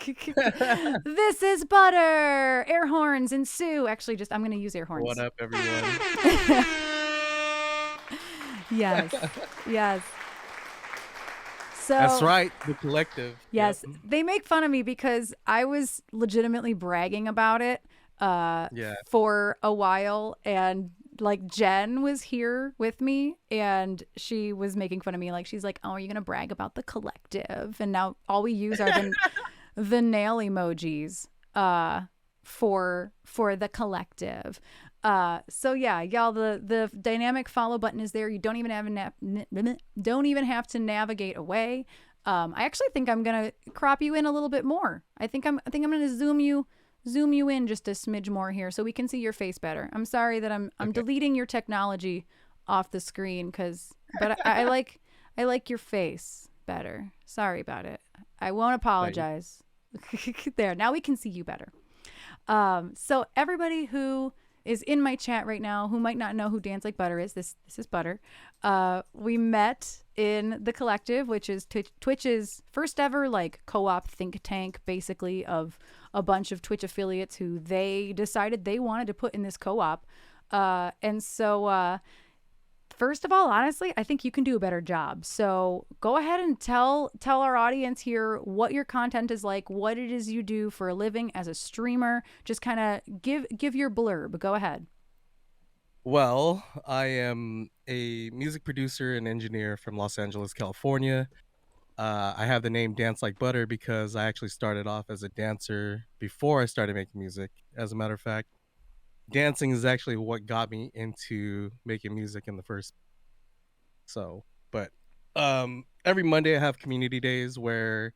This is Butter. Air horns ensue. Actually, I'm going to use air horns. What up, everyone? Yes. Yes. So That's right, the collective. yes, Yep. they make fun of me because I was legitimately bragging about it Yeah. for a while, and like Jen was here with me and she was making fun of me, like she's like, "Oh, are you gonna brag about the collective?" And now all we use are the nail emojis for the collective. So yeah, y'all, the dynamic follow button is there. You don't even have to navigate away. I actually think I'm gonna crop you in a little bit more. I think I'm gonna zoom you in just a smidge more here so we can see your face better. I'm sorry that I'm Okay. deleting your technology off the screen but I like your face better. Sorry about it. I won't apologize. There, now we can see you better. So everybody who is in my chat right now who might not know who Dance Like Butter is, this is Butter. We met in the collective, which is Twitch's first ever like co-op think tank, basically, of a bunch of Twitch affiliates who they decided they wanted to put in this co-op. And so first of all, honestly, I think you can do a better job. So go ahead and tell our audience here what your content is like, what it is you do for a living as a streamer. Just kind of give your blurb. Go ahead. Well, I am a music producer and engineer from Los Angeles, California. I have the name Dance Like Butter because I actually started off as a dancer before I started making music. As a matter of fact, dancing is actually what got me into making music in the first. But every Monday I have community days where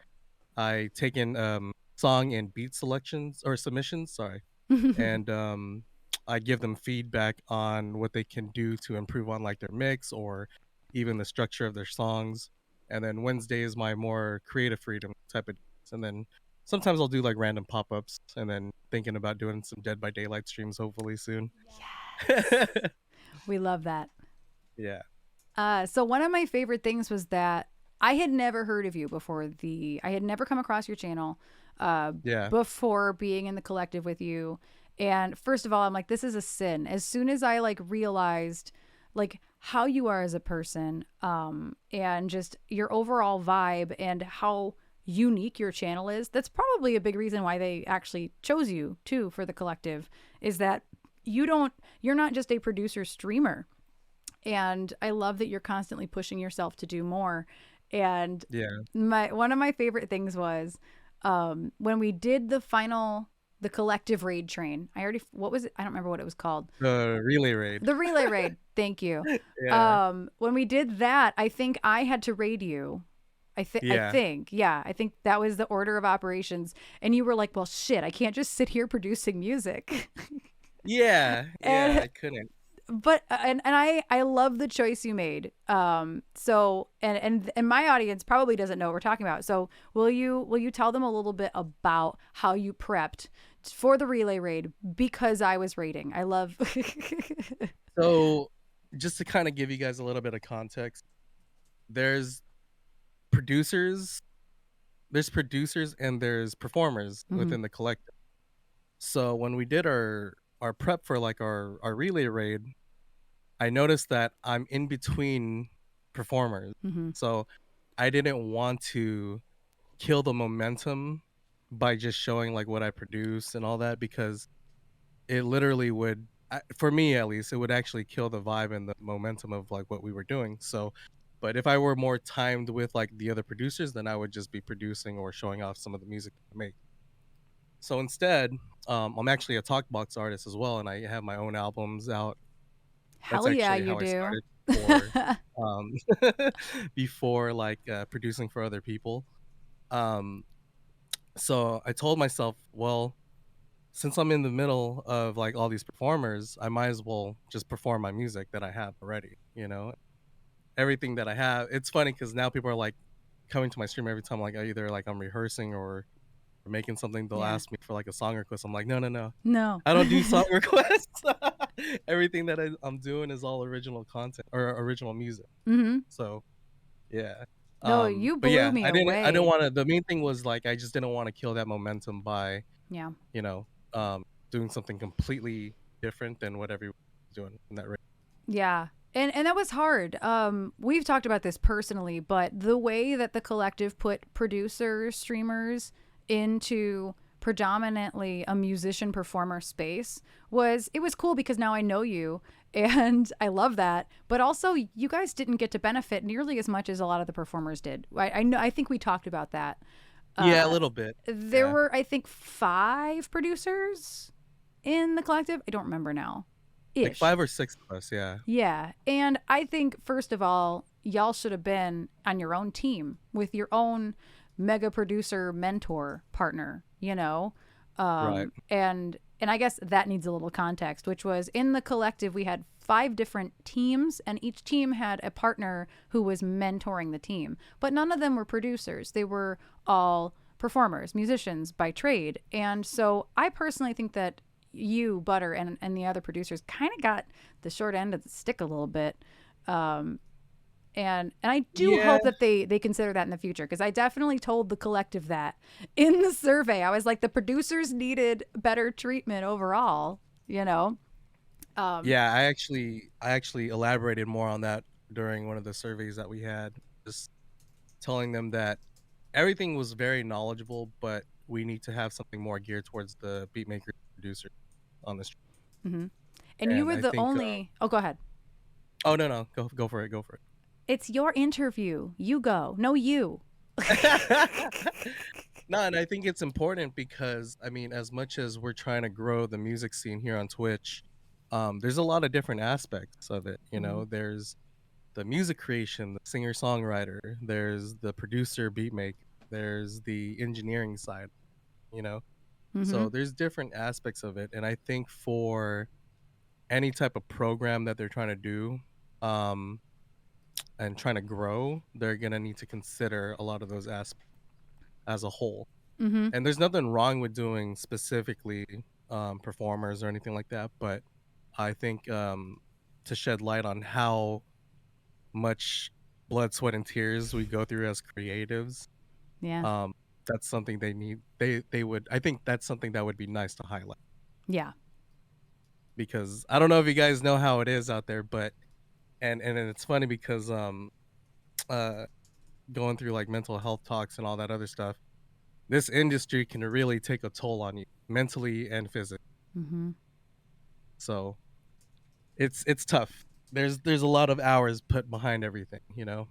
I take in song and beat selections or submissions, sorry. And I give them feedback on what they can do to improve on like their mix or even the structure of their songs. And then Wednesday is my more creative freedom type of days. And then sometimes I'll do like random pop-ups and then thinking about doing some Dead by Daylight streams hopefully soon. Yes. We love that. Yeah. So one of my favorite things was that I had never heard of you before I had never come across your channel Yeah. before being in the collective with you. And first of all, I'm like, this is a sin. As soon as I like realized like how you are as a person, and just your overall vibe and how unique your channel is, that's probably a big reason why they actually chose you too for the collective, is that you're not just a producer streamer. And I love that you're constantly pushing yourself to do more. And Yeah. one of my favorite things was when we did the collective raid train. What was it? I don't remember what it was called. The relay raid. The relay raid. Thank you. Yeah. When we did that, I think I had to raid you. I Yeah. think that was the order of operations. And you were like, well, shit, I can't just sit here producing music. Yeah. And I couldn't. but and I love the choice you made. So and my audience probably doesn't know what we're talking about. So will you tell them a little bit about how you prepped for the relay raid, because I was raiding. I love So just to kind of give you guys a little bit of context, there's producers and there's performers within the collective. So when we did our prep for like our relay raid, I noticed that I'm in between performers. So I didn't want to kill the momentum by just showing like what I produce and all that, because it literally would, for me at least, it would actually kill the vibe and the momentum of like what we were doing. So but if I were more timed with like the other producers, then I would just be producing or showing off some of the music I make. So instead, I'm actually a talk box artist as well, and I have my own albums out. That's Hell yeah, actually you how I do. started before, before like producing for other people. Um, so I told myself, well, since I'm in the middle of like all these performers, I might as well just perform my music that I have already. Everything that I have. It's funny because now people are like coming to my stream every time, like either like I'm rehearsing or making something. They'll Yeah. ask me for like a song request. I'm like, no, No. I don't do song requests. Everything that I'm doing is all original content or original music. So yeah. No, you But blew yeah, me I didn't away. want to. The main thing was like I just didn't want to kill that momentum by Yeah. you know doing something completely different than what everyone was doing in that race. Yeah. And that was hard. We've talked about this personally, but the way that the collective put producers, streamers into predominantly a musician performer space was it was cool because now I know you and I love that. But also you guys didn't get to benefit nearly as much as a lot of the performers did. I know I think we talked about that. Yeah, a Uh little bit. there Yeah, were I think 5 producers in the collective. I don't remember now. like Ish. 5 or 6 of us. Yeah, Yeah. And I think, first of all, y'all should have been on your own team with your own mega producer mentor partner, you know? right. And I guess that needs a little context, which was in the collective, we had 5 different teams, and each team had a partner who was mentoring the team. But none of them were producers, they were all performers, musicians by trade. And so I personally think that you, Butter, and the other producers kind of got the short end of the stick a little bit. Um, and I do Yeah, hope that they consider that in the future because I definitely told the collective that in the survey. I was like, the producers needed better treatment overall, you know. Um, yeah. I actually elaborated more on that during one of the surveys that we had, just telling them that everything was very knowledgeable, but we need to have something more geared towards the beat maker producer on this. mhm. And you And were I the think, only. Oh, go ahead. oh no, go for it, go for It's your interview. You go. No, you. it. No, and I think it's important because I mean, as much as we're trying to grow the music scene here on Twitch, there's a lot of different aspects of it. You Mm-hmm. know, there's the music creation, the singer songwriter, there's the producer beat maker, there's the engineering side. You know, Mm-hmm. so there's different aspects of it, and I think for any type of program that they're trying to do, um, and trying to grow, they're gonna need to consider a lot of those aspects as a whole. Mm-hmm. And there's nothing wrong with doing specifically performers or anything like that, but I think to shed light on how much blood, sweat, and tears we go through as creatives, Yeah. um, that's something they need. They would. I think that's something that would be nice to highlight Yeah. because I don't know if you guys know how it is out there, but and it's funny because uh going through like mental health talks and all that other stuff, this industry can really take a toll on you mentally and physically. Mm-hmm. So it's tough. There's a lot of hours put behind everything, you know.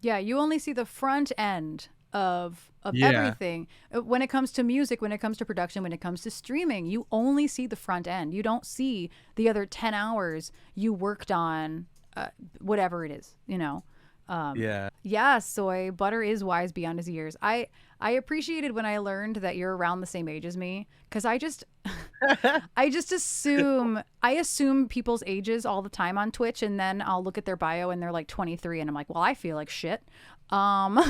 Yeah, you only see the front end of Yeah, everything. When it comes to music, when it comes to production, when it comes to streaming, you only see the front end. You don't see the other 10 hours you worked on whatever it is, you know. Um, yeah. yeah, soy butter is wise beyond his years. I appreciated when I learned that you're around the same age as me because I just I assume people's ages all the time on Twitch, and then I'll look at their bio and they're like 23, and I'm like, well, I feel like shit. Um,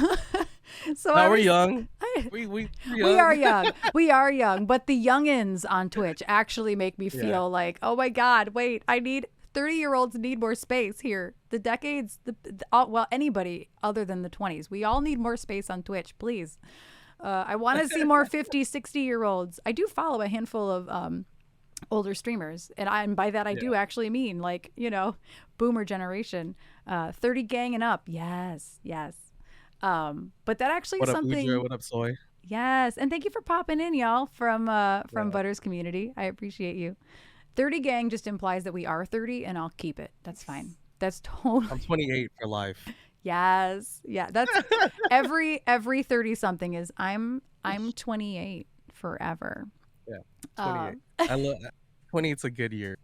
so No, I we're was, young. I, We're we are young. young, we are young, but the youngins on Twitch actually make me Yeah, feel like, oh my god, wait, I need 30-year-olds need more space here. The decades, well, anybody other than the 20s, we all need more space on Twitch, please. I want to see more 50, 60-year-olds. I do follow a handful of older streamers, and by that I yeah. do actually mean like, you know, boomer generation, 30 gang and up. Yes, yes. But that actually is What up, Udra? something. What up, Soy? Yes, and thank you for popping in, y'all, from Yeah, Butter's community. I appreciate you. 30 gang just implies that we are 30, and I'll keep it. That's fine. That's I'm totally 28 for life. yes, yeah. That's every 30 something is I'm 28 forever. Yeah, 28. Um, I love 20. It's a good year.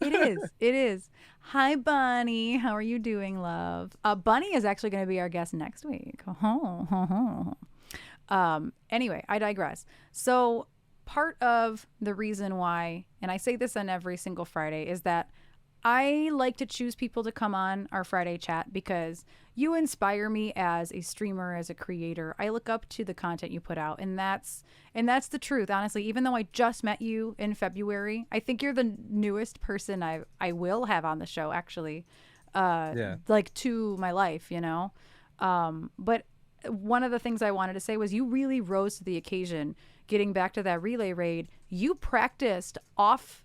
it is. It is. Hi, Bunny. How are you doing, love? Bunny is actually going to be our guest next week. Anyway, I digress. So, part of the reason why, and I say this on every single Friday, is that I like to choose people to come on our Friday chat because you inspire me as a streamer, as a creator. I look up to the content you put out, and that's the truth, honestly. Even though I just met you in February, I think you're the newest person I will have on the show actually. Yeah, Like to my life, you know. But one of the things I wanted to say was you really rose to the occasion. Getting back to that relay raid, you practiced off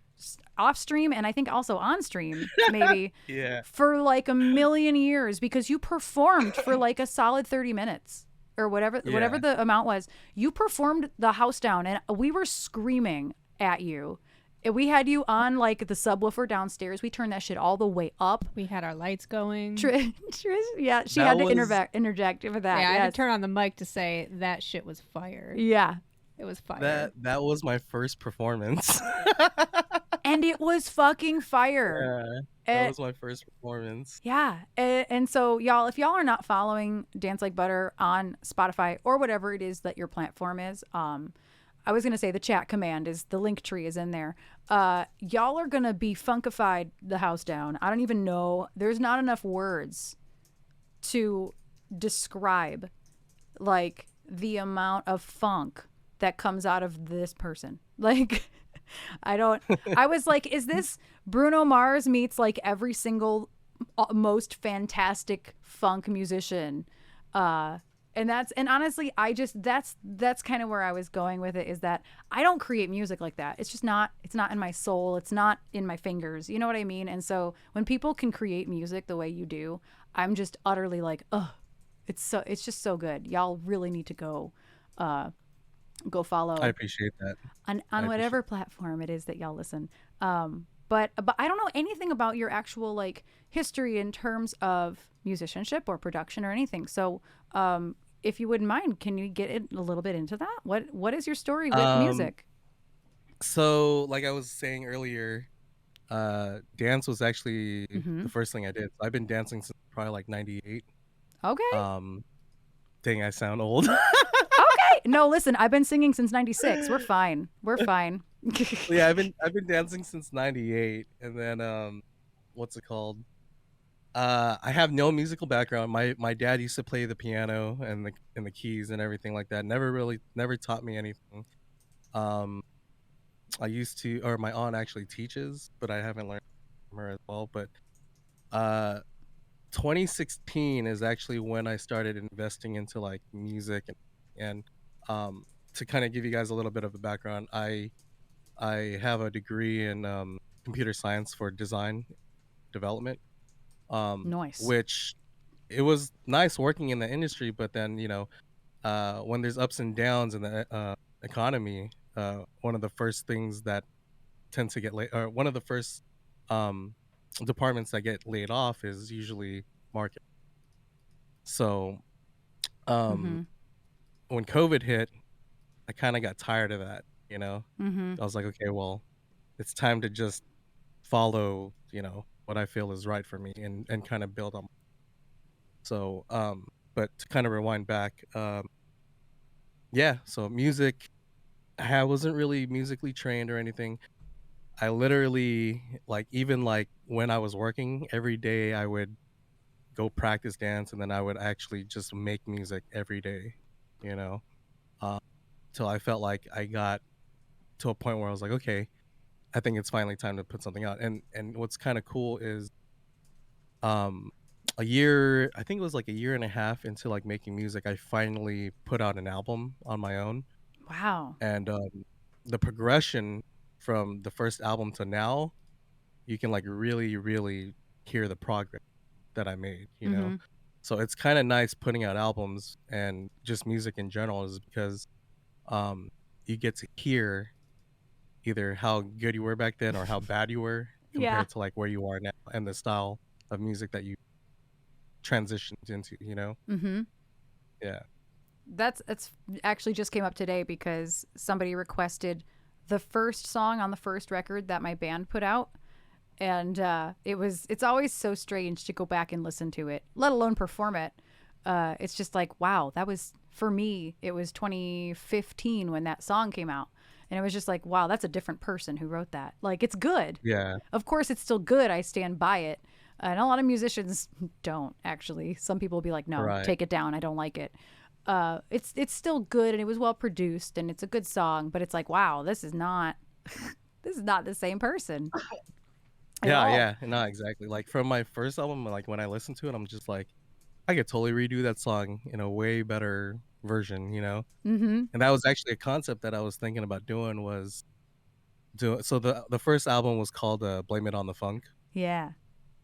stream and I think also on stream maybe Yeah. for like a million years because you performed for like a solid 30 minutes or whatever Yeah. the amount was. You performed the house down and we were screaming at you. We had you on like the subwoofer downstairs. We turned that shit all the way up. We had our lights going. Yeah, she That had to was- interject for that. Yeah, I yes. had to turn on the mic to say that shit was fire. Yeah. It was fire. That was my first performance. And it was fucking fire. Yeah, that was my first performance. Yeah. And so, y'all, if y'all are not following Dance Like Butter on Spotify or whatever it is that your platform is, I was going to say the chat command is the link tree is in there. Y'all are going to be funkified the house down. I don't even know. There's not enough words to describe like the amount of funk that comes out of this person. Like, I was like, is this Bruno Mars meets like every single most fantastic funk musician? And honestly, that's kind of where I was going with it, is that I don't create music like that. It's just not, it's not in my soul. It's not in my fingers. You know what I mean? And so when people can create music the way you do, I'm just utterly like, it's just so good. Y'all really need to go follow. I appreciate that. On whatever platform it is that y'all listen. But I don't know anything about your actual like history in terms of musicianship or production or anything. So if you wouldn't mind, can you get a little bit into that? What is your story with music? So, like I was saying earlier, dance was actually the first thing I did. I've been dancing since probably like 98. Okay. Dang, I sound old. Okay. No, listen, I've been singing since 96. We're fine. We're fine. Yeah, I've been dancing since 98, and then what's it called? I have no musical background. My dad used to play the piano and the keys and everything like that. Never taught me anything. I used to, or my aunt actually teaches, but I haven't learned from her as well. But 2016 is actually when I started investing into like music and to kind of give you guys a little bit of a background, I have a degree in computer science for design development. Nice. Which it was nice working in the industry, but then when there's ups and downs in the economy, one of the first things that tend to get laid, or one of the first departments that get laid off is usually marketing. So when COVID hit, I kind of got tired of that. I was like, okay, well, it's time to just follow what I feel is right for me and kind of build on. So but to kind of rewind back, so music, I wasn't really musically trained or anything. I literally, like, even like when I was working every day, I would go practice dance, and then I would actually just make music every day, till I felt like I got to a point where I was like, okay, I think it's finally time to put something out. And what's kind of cool is I think it was like a year and a half into like making music, I finally put out an album on my own. Wow. And the progression from the first album to now, you can like really, really hear the progress that I made, So it's kind of nice putting out albums and just music in general, is because you get to hear either how good you were back then or how bad you were compared to like where you are now and the style of music that you transitioned into, Yeah. That's actually just came up today because somebody requested the first song on the first record that my band put out. And it's always so strange to go back and listen to it, let alone perform it. It's just like, wow, that was, for me, it was 2015 when that song came out. And it was just like, wow, that's a different person who wrote that. Like, it's good. Yeah. Of course, it's still good. I stand by it. And a lot of musicians don't, actually. Some people will be like, no, take it down. I don't like it. It's still good, and it was well produced, and it's a good song. But it's like, wow, this is not the same person. Yeah, no, exactly. Like from my first album, like when I listened to it, I'm just like, I could totally redo that song in a way better version, you know? Mm-hmm. And that was actually a concept that I was thinking about doing was so the first album was called Blame It on the Funk. Yeah.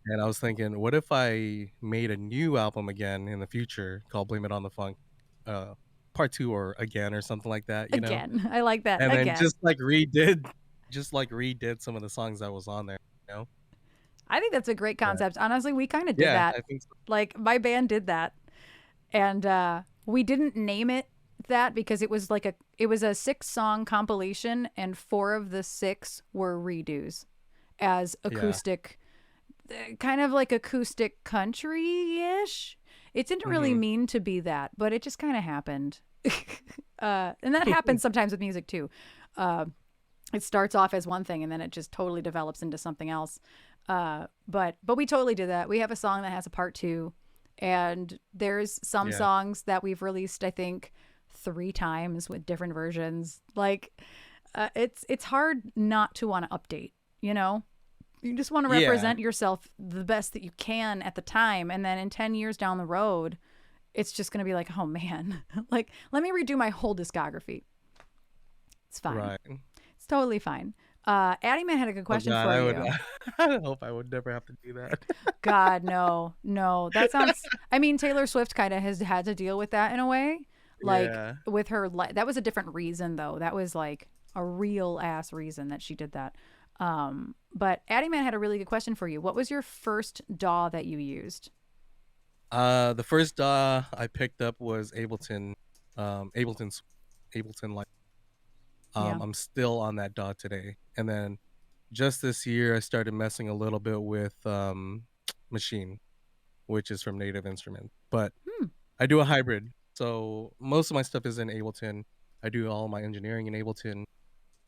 And I was thinking, what if I made a new album again in the future called Blame It on the Funk, part 2 or again or something like that, you know? Again. I like that. And then Again. just like redid some of the songs that was on there, you know? I think that's a great Yeah. concept. Honestly, we kind of did Yeah, that. I think so. Like my band did that. And we didn't name it that because it was like a 6-song compilation and 4 of the 6 were redos as acoustic kind of like acoustic country-ish. It didn't really mean to be that, but it just kind of happened. And that happens sometimes with music too. It starts off as one thing and then it just totally develops into something else. But we totally did that. We have a song that has a part 2, and there's some songs that we've released, I think, 3 times with different versions. Like, it's hard not to want to update, you know? You just want to represent yourself the best that you can at the time. And then in 10 years down the road, it's just going to be like, oh man, like, let me redo my whole discography. It's fine. Right. It's totally fine. Addie Man had a good question for you. I hope I would never have to do that. God, no. That sounds, I mean, Taylor Swift kind of has had to deal with that in a way. Like with her, that was a different reason though. That was like a real ass reason that she did that. But Addie Man had a really good question for you. What was your first DAW that you used? The first DAW I picked up was Ableton like. I'm still on that DAW today. And then just this year, I started messing a little bit with Machine, which is from Native Instruments. But I do a hybrid. So most of my stuff is in Ableton. I do all my engineering in Ableton.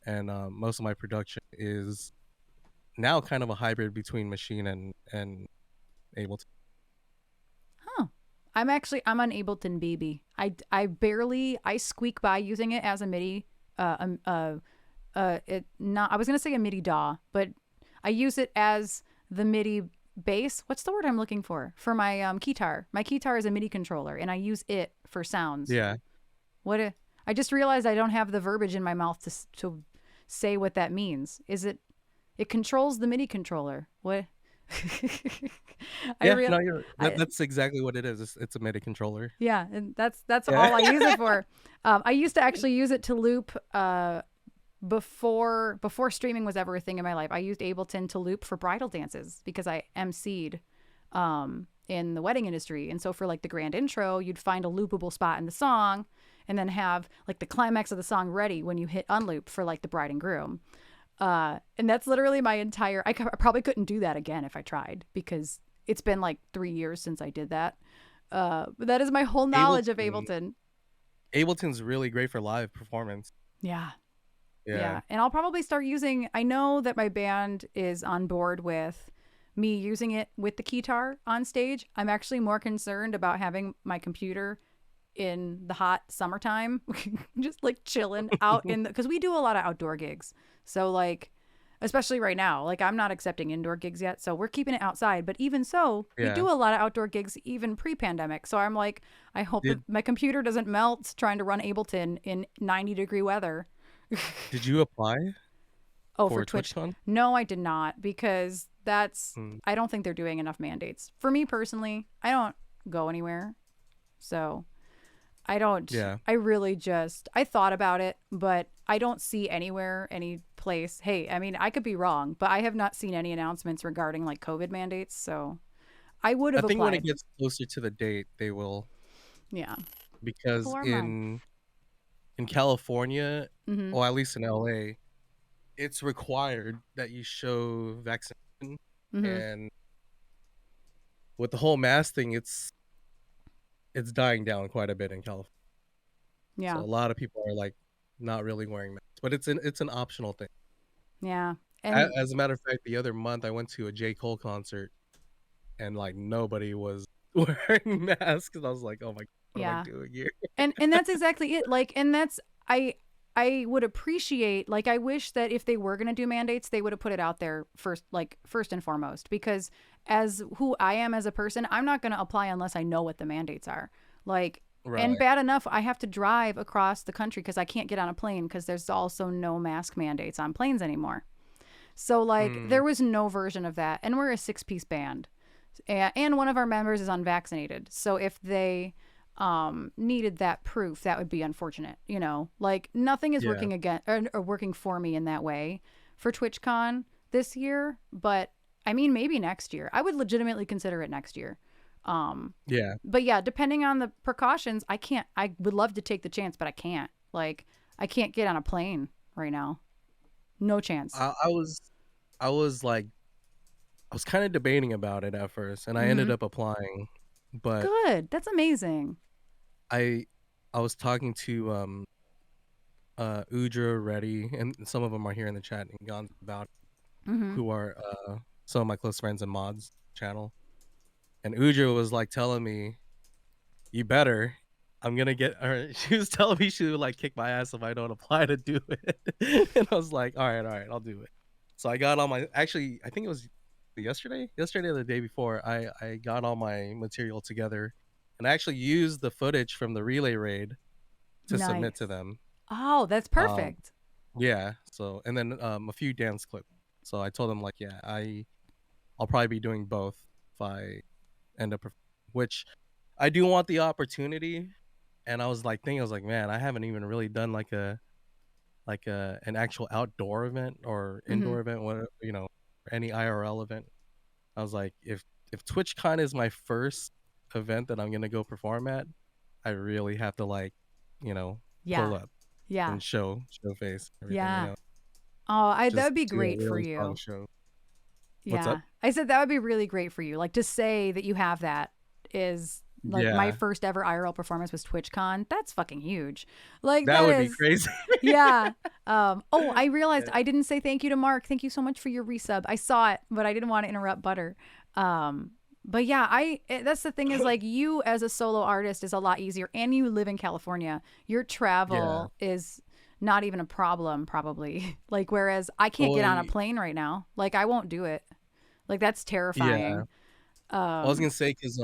And most of my production is now kind of a hybrid between Machine and Ableton. Huh. I'm on Ableton BB. I squeak by using it as a MIDI. I was gonna say a MIDI DAW, but I use it as the MIDI bass. What's the word I'm looking for my keytar? My keytar is a MIDI controller, and I use it for sounds. Yeah. I just realized I don't have the verbiage in my mouth to say what that means. Is it controls the MIDI controller? What? That's exactly what it is. It's a MIDI controller. Yeah, and that's all I use it for. I used to actually use it to loop before streaming was ever a thing in my life. I used Ableton to loop for bridal dances because I emceed in the wedding industry. And so for like the grand intro, you'd find a loopable spot in the song and then have like the climax of the song ready when you hit unloop for like the bride and groom. And that's literally my entire, I probably couldn't do that again if I tried because it's been like 3 years since I did that. But that is my whole knowledge of Ableton. Ableton's really great for live performance. Yeah. And I'll probably start using, I know that my band is on board with me using it with the keytar on stage. I'm actually more concerned about having my computer in the hot summertime, just like chilling out because we do a lot of outdoor gigs. So like, especially right now, like I'm not accepting indoor gigs yet. So we're keeping it outside. But even so, we do a lot of outdoor gigs, even pre-pandemic. So I'm like, I hope that my computer doesn't melt trying to run Ableton in 90-degree weather. Did you apply? For Twitch? No, I did not because I don't think they're doing enough mandates. For me personally, I don't go anywhere. So I thought about it, but I don't see anywhere, any place. Hey, I mean, I could be wrong, but I have not seen any announcements regarding like COVID mandates. So I would have applied. I think when it gets closer to the date, they will. Yeah. Because in California, or at least in LA, it's required that you show vaccination. And with the whole mask thing, it's dying down quite a bit in California. Yeah. So a lot of people are like not really wearing masks, but it's an optional thing. Yeah. And as a matter of fact, the other month I went to a J. Cole concert and like nobody was wearing masks. And I was like, oh my God, what am I doing here? And that's exactly it. Like, and that's, I would appreciate, like, I wish that if they were going to do mandates, they would have put it out there first and foremost, because as who I am as a person, I'm not going to apply unless I know what the mandates are. Like, Right. and bad enough, I have to drive across the country because I can't get on a plane because there's also no mask mandates on planes anymore. So, like, there was no version of that. And we're a 6-piece band. And one of our members is unvaccinated. So if they needed that proof, that would be unfortunate. You know, like, nothing is working again or working for me in that way for TwitchCon this year. But I mean, maybe next year. I would legitimately consider it next year. But yeah, depending on the precautions, I would love to take the chance, but I can't. Like, I can't get on a plane right now. No chance. I was like, I was kind of debating about it at first, and I ended up applying. But good, that's amazing. I was talking to Udra, Reddy, and some of them are here in the chat and gone about who are some of my close friends and mods channel. And Udra was like telling me, "You better." I'm gonna get her. She was telling me she would like kick my ass if I don't apply to do it. And I was like, all right, I'll do it. So I got all my, actually, I think it was yesterday or the day before, I got all my material together and I actually used the footage from the relay raid to submit to them. Oh, that's perfect. Yeah. So, and then a few dance clips. So I told them like, yeah, I'll probably be doing both if I end up, which I do want the opportunity. And I was like, man, I haven't even really done like an actual outdoor event or indoor event, whatever, you know, any IRL event. I was like, if TwitchCon is my first event that I'm gonna go perform at, I really have to like, you know, pull up, and show face, everything. You know? Oh, that would be great for you. Show. Yeah, what's up? I said that would be really great for you. Like, to say that you have that is. Like, my first ever IRL performance was TwitchCon. That's fucking huge. Like, that would be crazy. Yeah. I realized I didn't say thank you to Mark. Thank you so much for your resub. I saw it, but I didn't want to interrupt Butter. But yeah, that's the thing is, like, you as a solo artist is a lot easier, and you live in California. Your travel is not even a problem, probably. Like, whereas I can't get on a plane right now. Like, I won't do it. Like, that's terrifying. I was gonna say because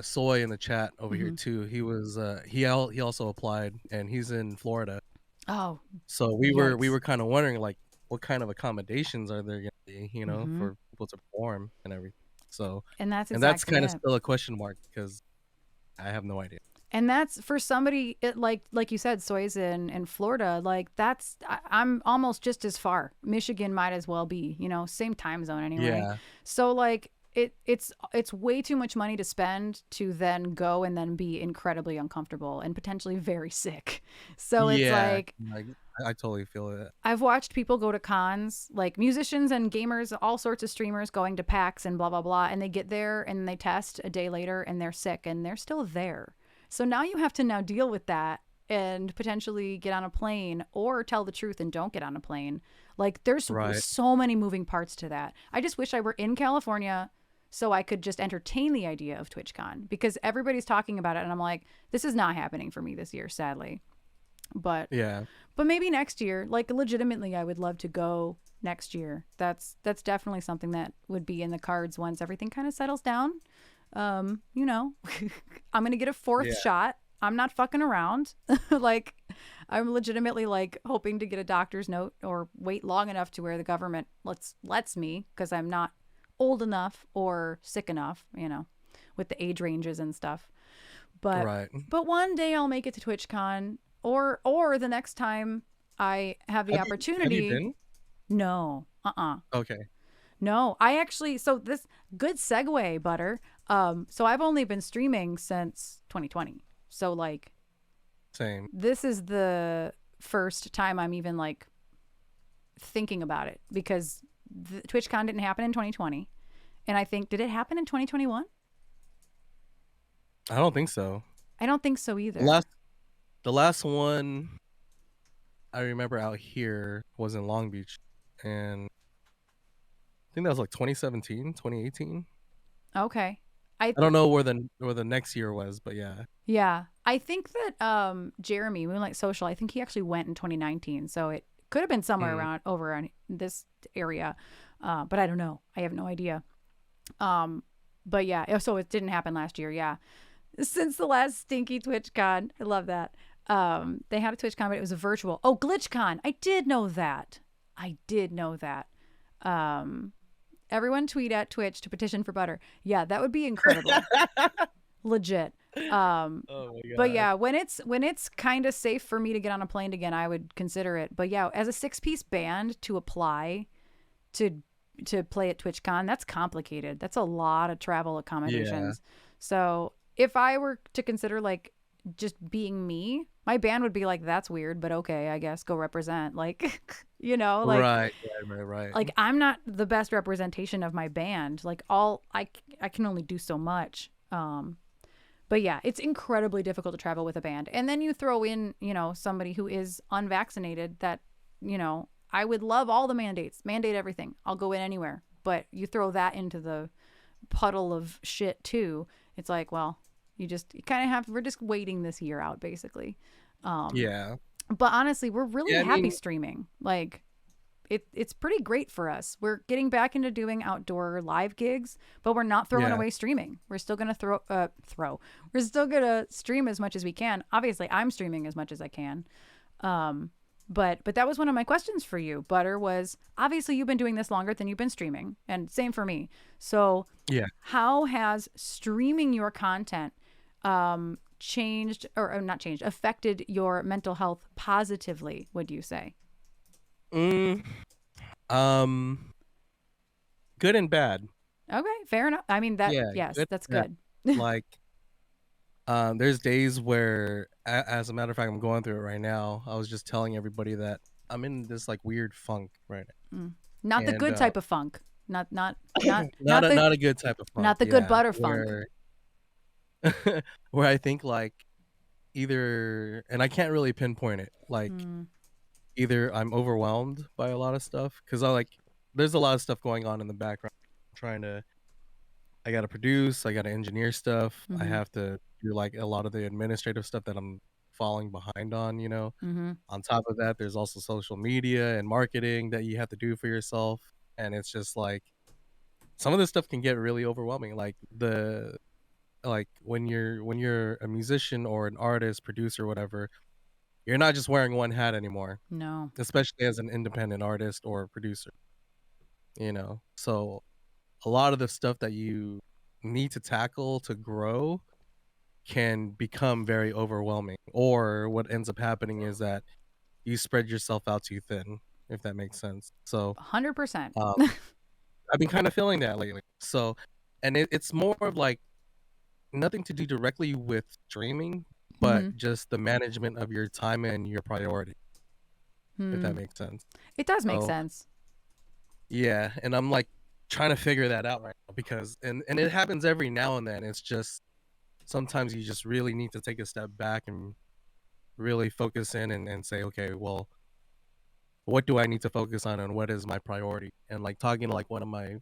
Soy in the chat over here too. He was he also applied and he's in Florida. Oh, so we were kind of wondering like what kind of accommodations are there gonna be, you know, for people to perform and everything. So and that's kind of still a question mark because I have no idea. And that's for somebody like you said, Soy's in Florida. Like, I'm almost just as far. Michigan might as well be, you know, same time zone anyway. Yeah. So like it's way too much money to spend to then go and then be incredibly uncomfortable and potentially very sick. So it's like I totally feel it. I've watched people go to cons, like musicians and gamers, all sorts of streamers going to PAX and blah blah blah, and they get there and they test a day later and they're sick and they're still there. So now you have to deal with that and potentially get on a plane or tell the truth and don't get on a plane. Like, there's so many moving parts to that. I just wish I were in California so I could just entertain the idea of TwitchCon, because everybody's talking about it and I'm like, this is not happening for me this year, sadly. But maybe next year, like, legitimately, I would love to go next year. That's definitely something that would be in the cards once everything kind of settles down. You know, I'm gonna get a fourth shot. I'm not fucking around. Like, I'm legitimately like hoping to get a doctor's note or wait long enough to where the government lets me, because I'm not old enough or sick enough, you know, with the age ranges and stuff. But one day I'll make it to TwitchCon, or the next time I have the opportunity. Have you been? No. Okay. No, I actually, so this good segue, Butter. So I've only been streaming since 2020. So like, same. This is the first time I'm even like thinking about it, because the TwitchCon didn't happen in 2020. And I think, did it happen in 2021? I don't think so. I don't think so either. The last one I remember out here was in Long Beach, and I think that was like 2017, 2018. Okay. I don't know where the next year was, but yeah. Yeah. I think that Jeremy, Moonlight Social, I think he actually went in 2019. So it could have been somewhere around over in this area. But I don't know. I have no idea. But yeah, so it didn't happen last year. Yeah. Since the last stinky TwitchCon. I love that. They had a TwitchCon, but it was a virtual. Oh, GlitchCon. I did know that. Everyone tweet at Twitch to petition for butter. Yeah, that would be incredible. Legit. Oh my But God. yeah, when it's kind of safe for me to get on a plane again, I would consider it. But yeah, as a 6-piece band to apply to play at TwitchCon, that's complicated. That's a lot of travel accommodations. So if I were to consider like just being me, my band would be like, that's weird, but okay, I guess go represent. Like, you know, like Right. like I'm not the best representation of my band. Like I can only do so much. But yeah, it's incredibly difficult to travel with a band. And then you throw in, you know, somebody who is unvaccinated that, you know, I would love all the mandates, mandate everything. I'll go in anywhere. But you throw that into the puddle of shit too. It's like, well, you kind of have, we're just waiting this year out basically. Yeah. But honestly, we're really Yeah, I happy mean- streaming. Like it's pretty great for us. We're getting back into doing outdoor live gigs, but we're not throwing Yeah. away streaming. We're still going to We're still going to stream as much as we can. Obviously, I'm streaming as much as I can. But that was one of my questions for you, Butter, was obviously you've been doing this longer than you've been streaming, and same for me. So Yeah. how has streaming your content changed or not changed, affected your mental health positively, would you say? Good and bad. Okay, fair enough. I mean that. Yeah, Yes, good that's and good. Like, there's days where, as a matter of fact, I'm going through it right now. I was just telling everybody that I'm in this like weird funk right now. Not the And, good type of funk. Not not the a good type of funk. not the good butter funk. Where I think like either, and I can't really pinpoint it. Like either I'm overwhelmed by a lot of stuff because there's a lot of stuff going on in the background. I got to produce, I got to engineer stuff. I have to do like a lot of the administrative stuff that I'm falling behind on, you know. On top of that, there's also social media and marketing that you have to do for yourself. And it's just like some of this stuff can get really overwhelming. Like when you're a musician or an artist, producer, whatever, you're not just wearing one hat anymore. No. Especially as an independent artist or producer. You know. So a lot of the stuff that you need to tackle to grow can become very overwhelming, or what ends up happening is that you spread yourself out too thin, if that makes sense. So 100%. I've been kind of feeling that lately. So, and it's more of like nothing to do directly with streaming, but just the management of your time and your priority, if that makes sense. It does make So, sense. Yeah, and I'm like trying to figure that out right now because and it happens every now and then. It's just sometimes you just really need to take a step back and really focus in and say, okay, well, what do I need to focus on and what is my priority? And like talking to like one of my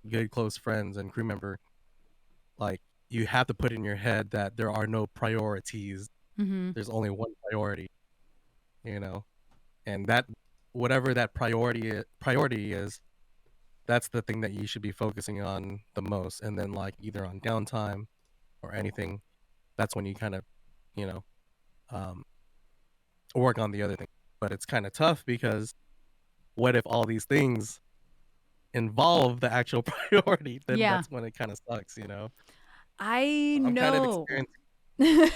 good close friends and crew member, like you have to put in your head that there are no priorities. There's only one priority, you know, and that whatever that priority is, that's the thing that you should be focusing on the most. And then like either on downtime or anything, that's when you kind of, you know, work on the other thing. But it's kind of tough because what if all these things involve the actual priority? Then Yeah. that's when it kind of sucks, you know. I I'm kind of know. experiencing.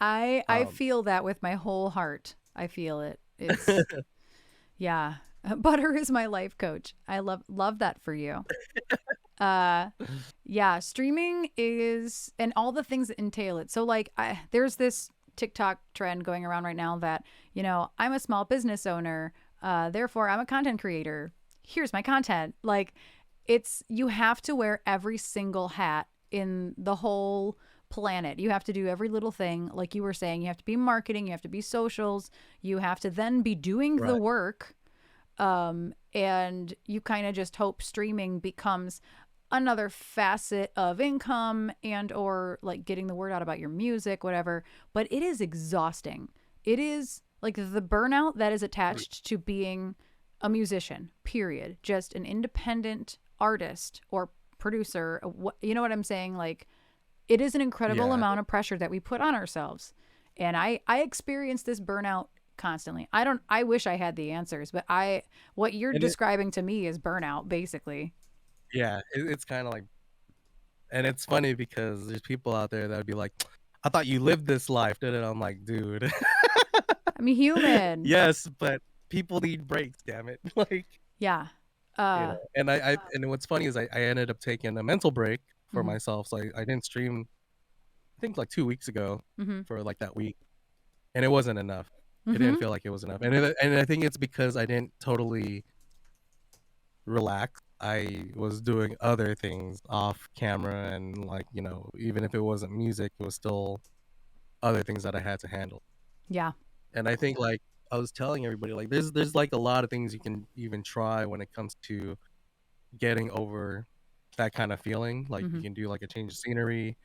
I feel that with my whole heart. I feel it. It's yeah. Butter is my life coach. I love that for you. Yeah, streaming is, and all the things that entail it. So like there's this TikTok trend going around right now that, you know, I'm a small business owner, therefore I'm a content creator. Here's my content. Like you have to wear every single hat in the whole planet. You have to do every little thing. Like you were saying, you have to be marketing, you have to be socials, you have to then be doing the work. And you kind of just hope streaming becomes another facet of income and or like getting the word out about your music, whatever. But it is exhausting. It is like the burnout that is attached to being a musician, period. Just an independent artist or producer, you know what I'm saying? Like, it is an incredible amount of pressure that we put on ourselves. And I experience this burnout constantly. I wish I had the answers, but what you're describing to me is burnout, basically. Yeah, it's kind of like, and it's funny because there's people out there that would be like, I thought you lived this life. I'm like, dude. I'm human. Yes, but people need breaks, damn it. Like, yeah. And and what's funny is I ended up taking a mental break for myself. So I didn't stream, I think like 2 weeks ago for like that week. And it wasn't enough. It didn't feel like it was enough. And I think it's because I didn't totally relax. I was doing other things off camera, and like, even if it wasn't music, it was still other things that I had to handle. Yeah. And I think, like I was telling everybody, like there's like a lot of things you can even try when it comes to getting over that kind of feeling. Like you can do like a change of scenery,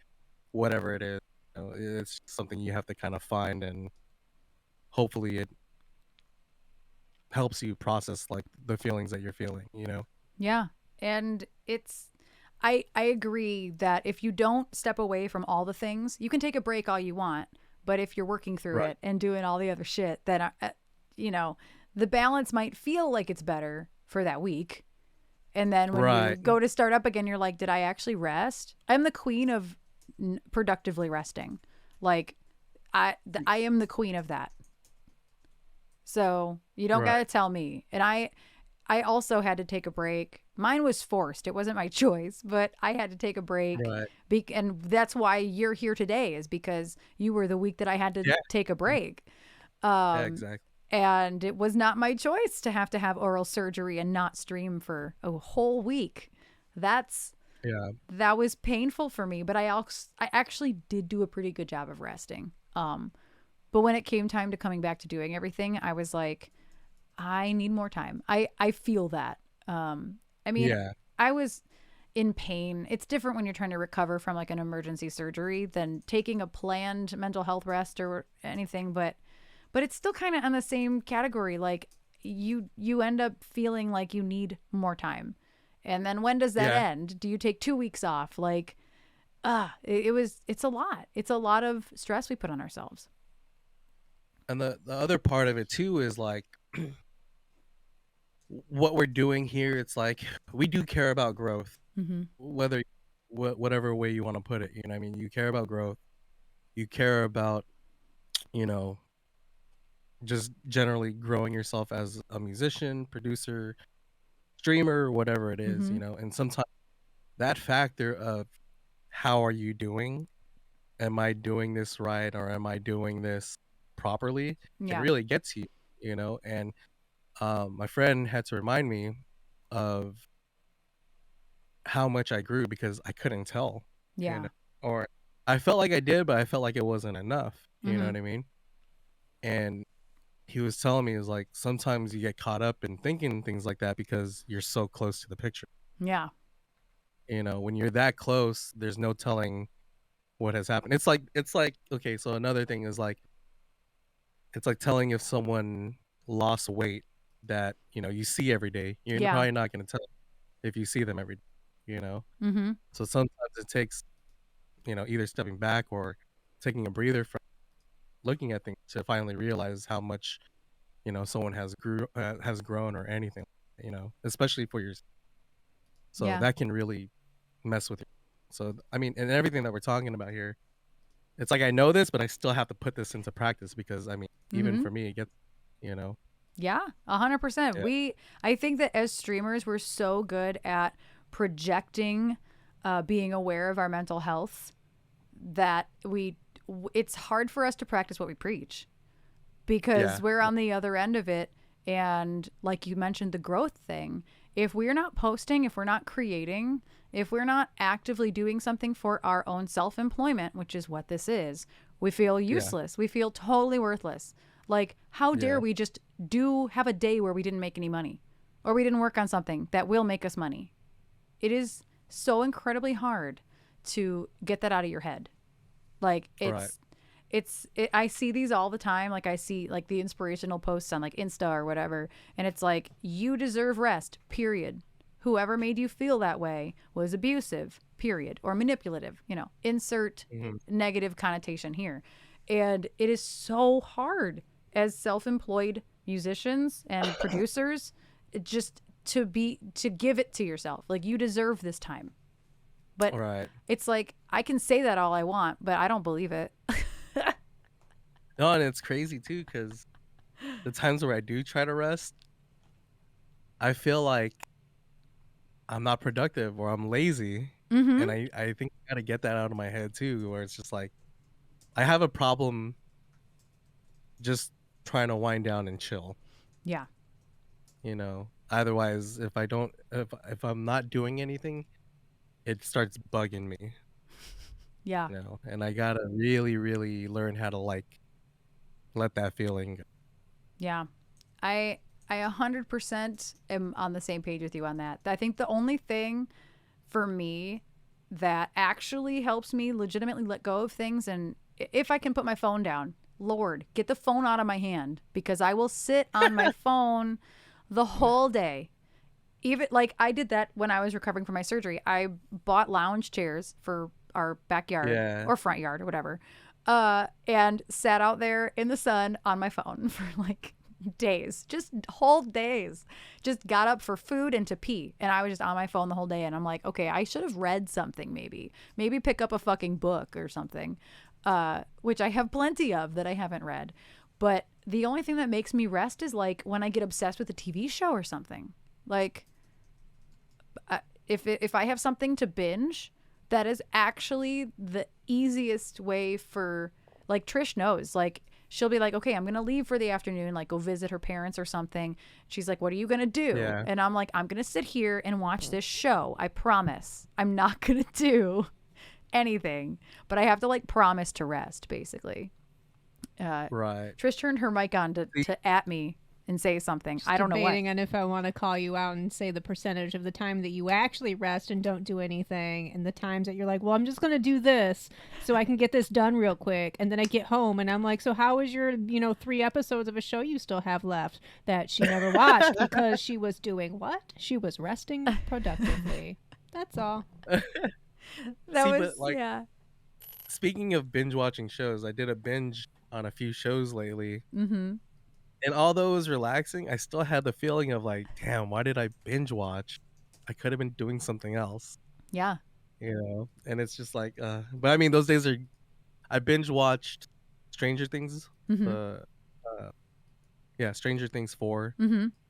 whatever it is. It's something you have to kind of find, and hopefully it helps you process like the feelings that you're feeling. Yeah. And I agree that if you don't step away from all the things, you can take a break all you want, but if you're working through it and doing all the other shit, then the balance might feel like it's better for that week. And then when you go to start up again, you're like, did I actually rest? I'm the queen of productively resting. Like I am the queen of that. So you don't got to tell me. And I also had to take a break. Mine was forced. It wasn't my choice, but I had to take a break. And that's why you're here today, is because you were the week that I had to take a break. Exactly. And it was not my choice to have oral surgery and not stream for a whole week. That was painful for me, but I actually did do a pretty good job of resting. But when it came time to coming back to doing everything, I was like, I need more time. I feel that. I was in pain. It's different when you're trying to recover from like an emergency surgery than taking a planned mental health rest or anything, but it's still kind of on the same category. Like you end up feeling like you need more time. And then when does that end? Do you take 2 weeks off? Like, it's a lot. It's a lot of stress we put on ourselves. And the other part of it too is like, what we're doing here, it's like we do care about growth, whether whatever way you want to put it. I mean, you care about growth, you care about just generally growing yourself as a musician, producer, streamer, whatever it is. And sometimes that factor of how are you doing, am I doing this right, or am I doing this properly, it really gets you. And my friend had to remind me of how much I grew because I couldn't tell. Or I felt like I did, but I felt like it wasn't enough. You know what I mean? And he was telling me, is like, sometimes you get caught up in thinking things like that because you're so close to the picture. Yeah. When you're that close, there's no telling what has happened. It's like, okay, so another thing is like, it's like telling if someone lost weight that you see every day. You're probably not going to tell if you see them every day. So sometimes it takes either stepping back or taking a breather from looking at things to finally realize how much someone has grown or anything, especially for yours. So that can really mess with you. So I mean, and everything that we're talking about here, it's like I know this, but I still have to put this into practice because I mean, even for me, it gets, Yeah, 100%. I think that as streamers, we're so good at projecting, being aware of our mental health, that it's hard for us to practice what we preach, because we're on the other end of it. And like you mentioned, the growth thing, if we're not posting, if we're not creating, if we're not actively doing something for our own self-employment, which is what this is, we feel useless. We feel totally worthless. Like, how dare we just have a day where we didn't make any money, or we didn't work on something that will make us money? It is so incredibly hard to get that out of your head. Like, I see these all the time. Like, I see like the inspirational posts on like Insta or whatever, and it's like, you deserve rest, period. whoever made you feel that way was abusive, period, or manipulative, insert negative connotation here. And it is so hard as self-employed musicians and producers just to give it to yourself. Like, you deserve this time. But it's like, I can say that all I want, but I don't believe it. No, and it's crazy too, because the times where I do try to rest, I feel like I'm not productive or I'm lazy. And I think I gotta get that out of my head too, where it's just like, I have a problem just trying to wind down and chill. Yeah. Otherwise, if I'm not doing anything, it starts bugging me. Yeah. And I gotta really, really learn how to let that feeling go. Yeah. I 100% am on the same page with you on that. I think the only thing for me that actually helps me legitimately let go of things, and if I can put my phone down, Lord, get the phone out of my hand, because I will sit on my phone the whole day. Even like I did that when I was recovering from my surgery. I bought lounge chairs for our backyard or front yard or whatever, and sat out there in the sun on my phone for like days, just whole days. Just got up for food and to pee, and I was just on my phone the whole day. And I'm like, okay, I should have read something, maybe pick up a fucking book or something, which I have plenty of that I haven't read. But the only thing that makes me rest is like when I get obsessed with a TV show or something. Like, if I have something to binge, that is actually the easiest way for, like, Trish knows, like, she'll be like, okay, I'm going to leave for the afternoon, like go visit her parents or something. She's like, what are you going to do? Yeah. And I'm like, I'm going to sit here and watch this show. I promise. I'm not going to do anything, but I have to like promise to rest, basically. Trish turned her mic on to at me and say something. Just I don't know what. Debating on if I want to call you out and say the percentage of the time that you actually rest and don't do anything, and the times that you're like, well, I'm just going to do this so I can get this done real quick. And then I get home and I'm like, so how was your, 3 episodes of a show you still have left that she never watched because she was doing what? She was resting productively. That's all. Speaking of binge watching shows, I did a binge on a few shows lately. Mm-hmm. And although it was relaxing, I still had the feeling of like, damn, why did I binge watch? I could have been doing something else. Yeah. And it's just like, but I mean, those days I binge watched Stranger Things. Mm-hmm. Stranger Things 4,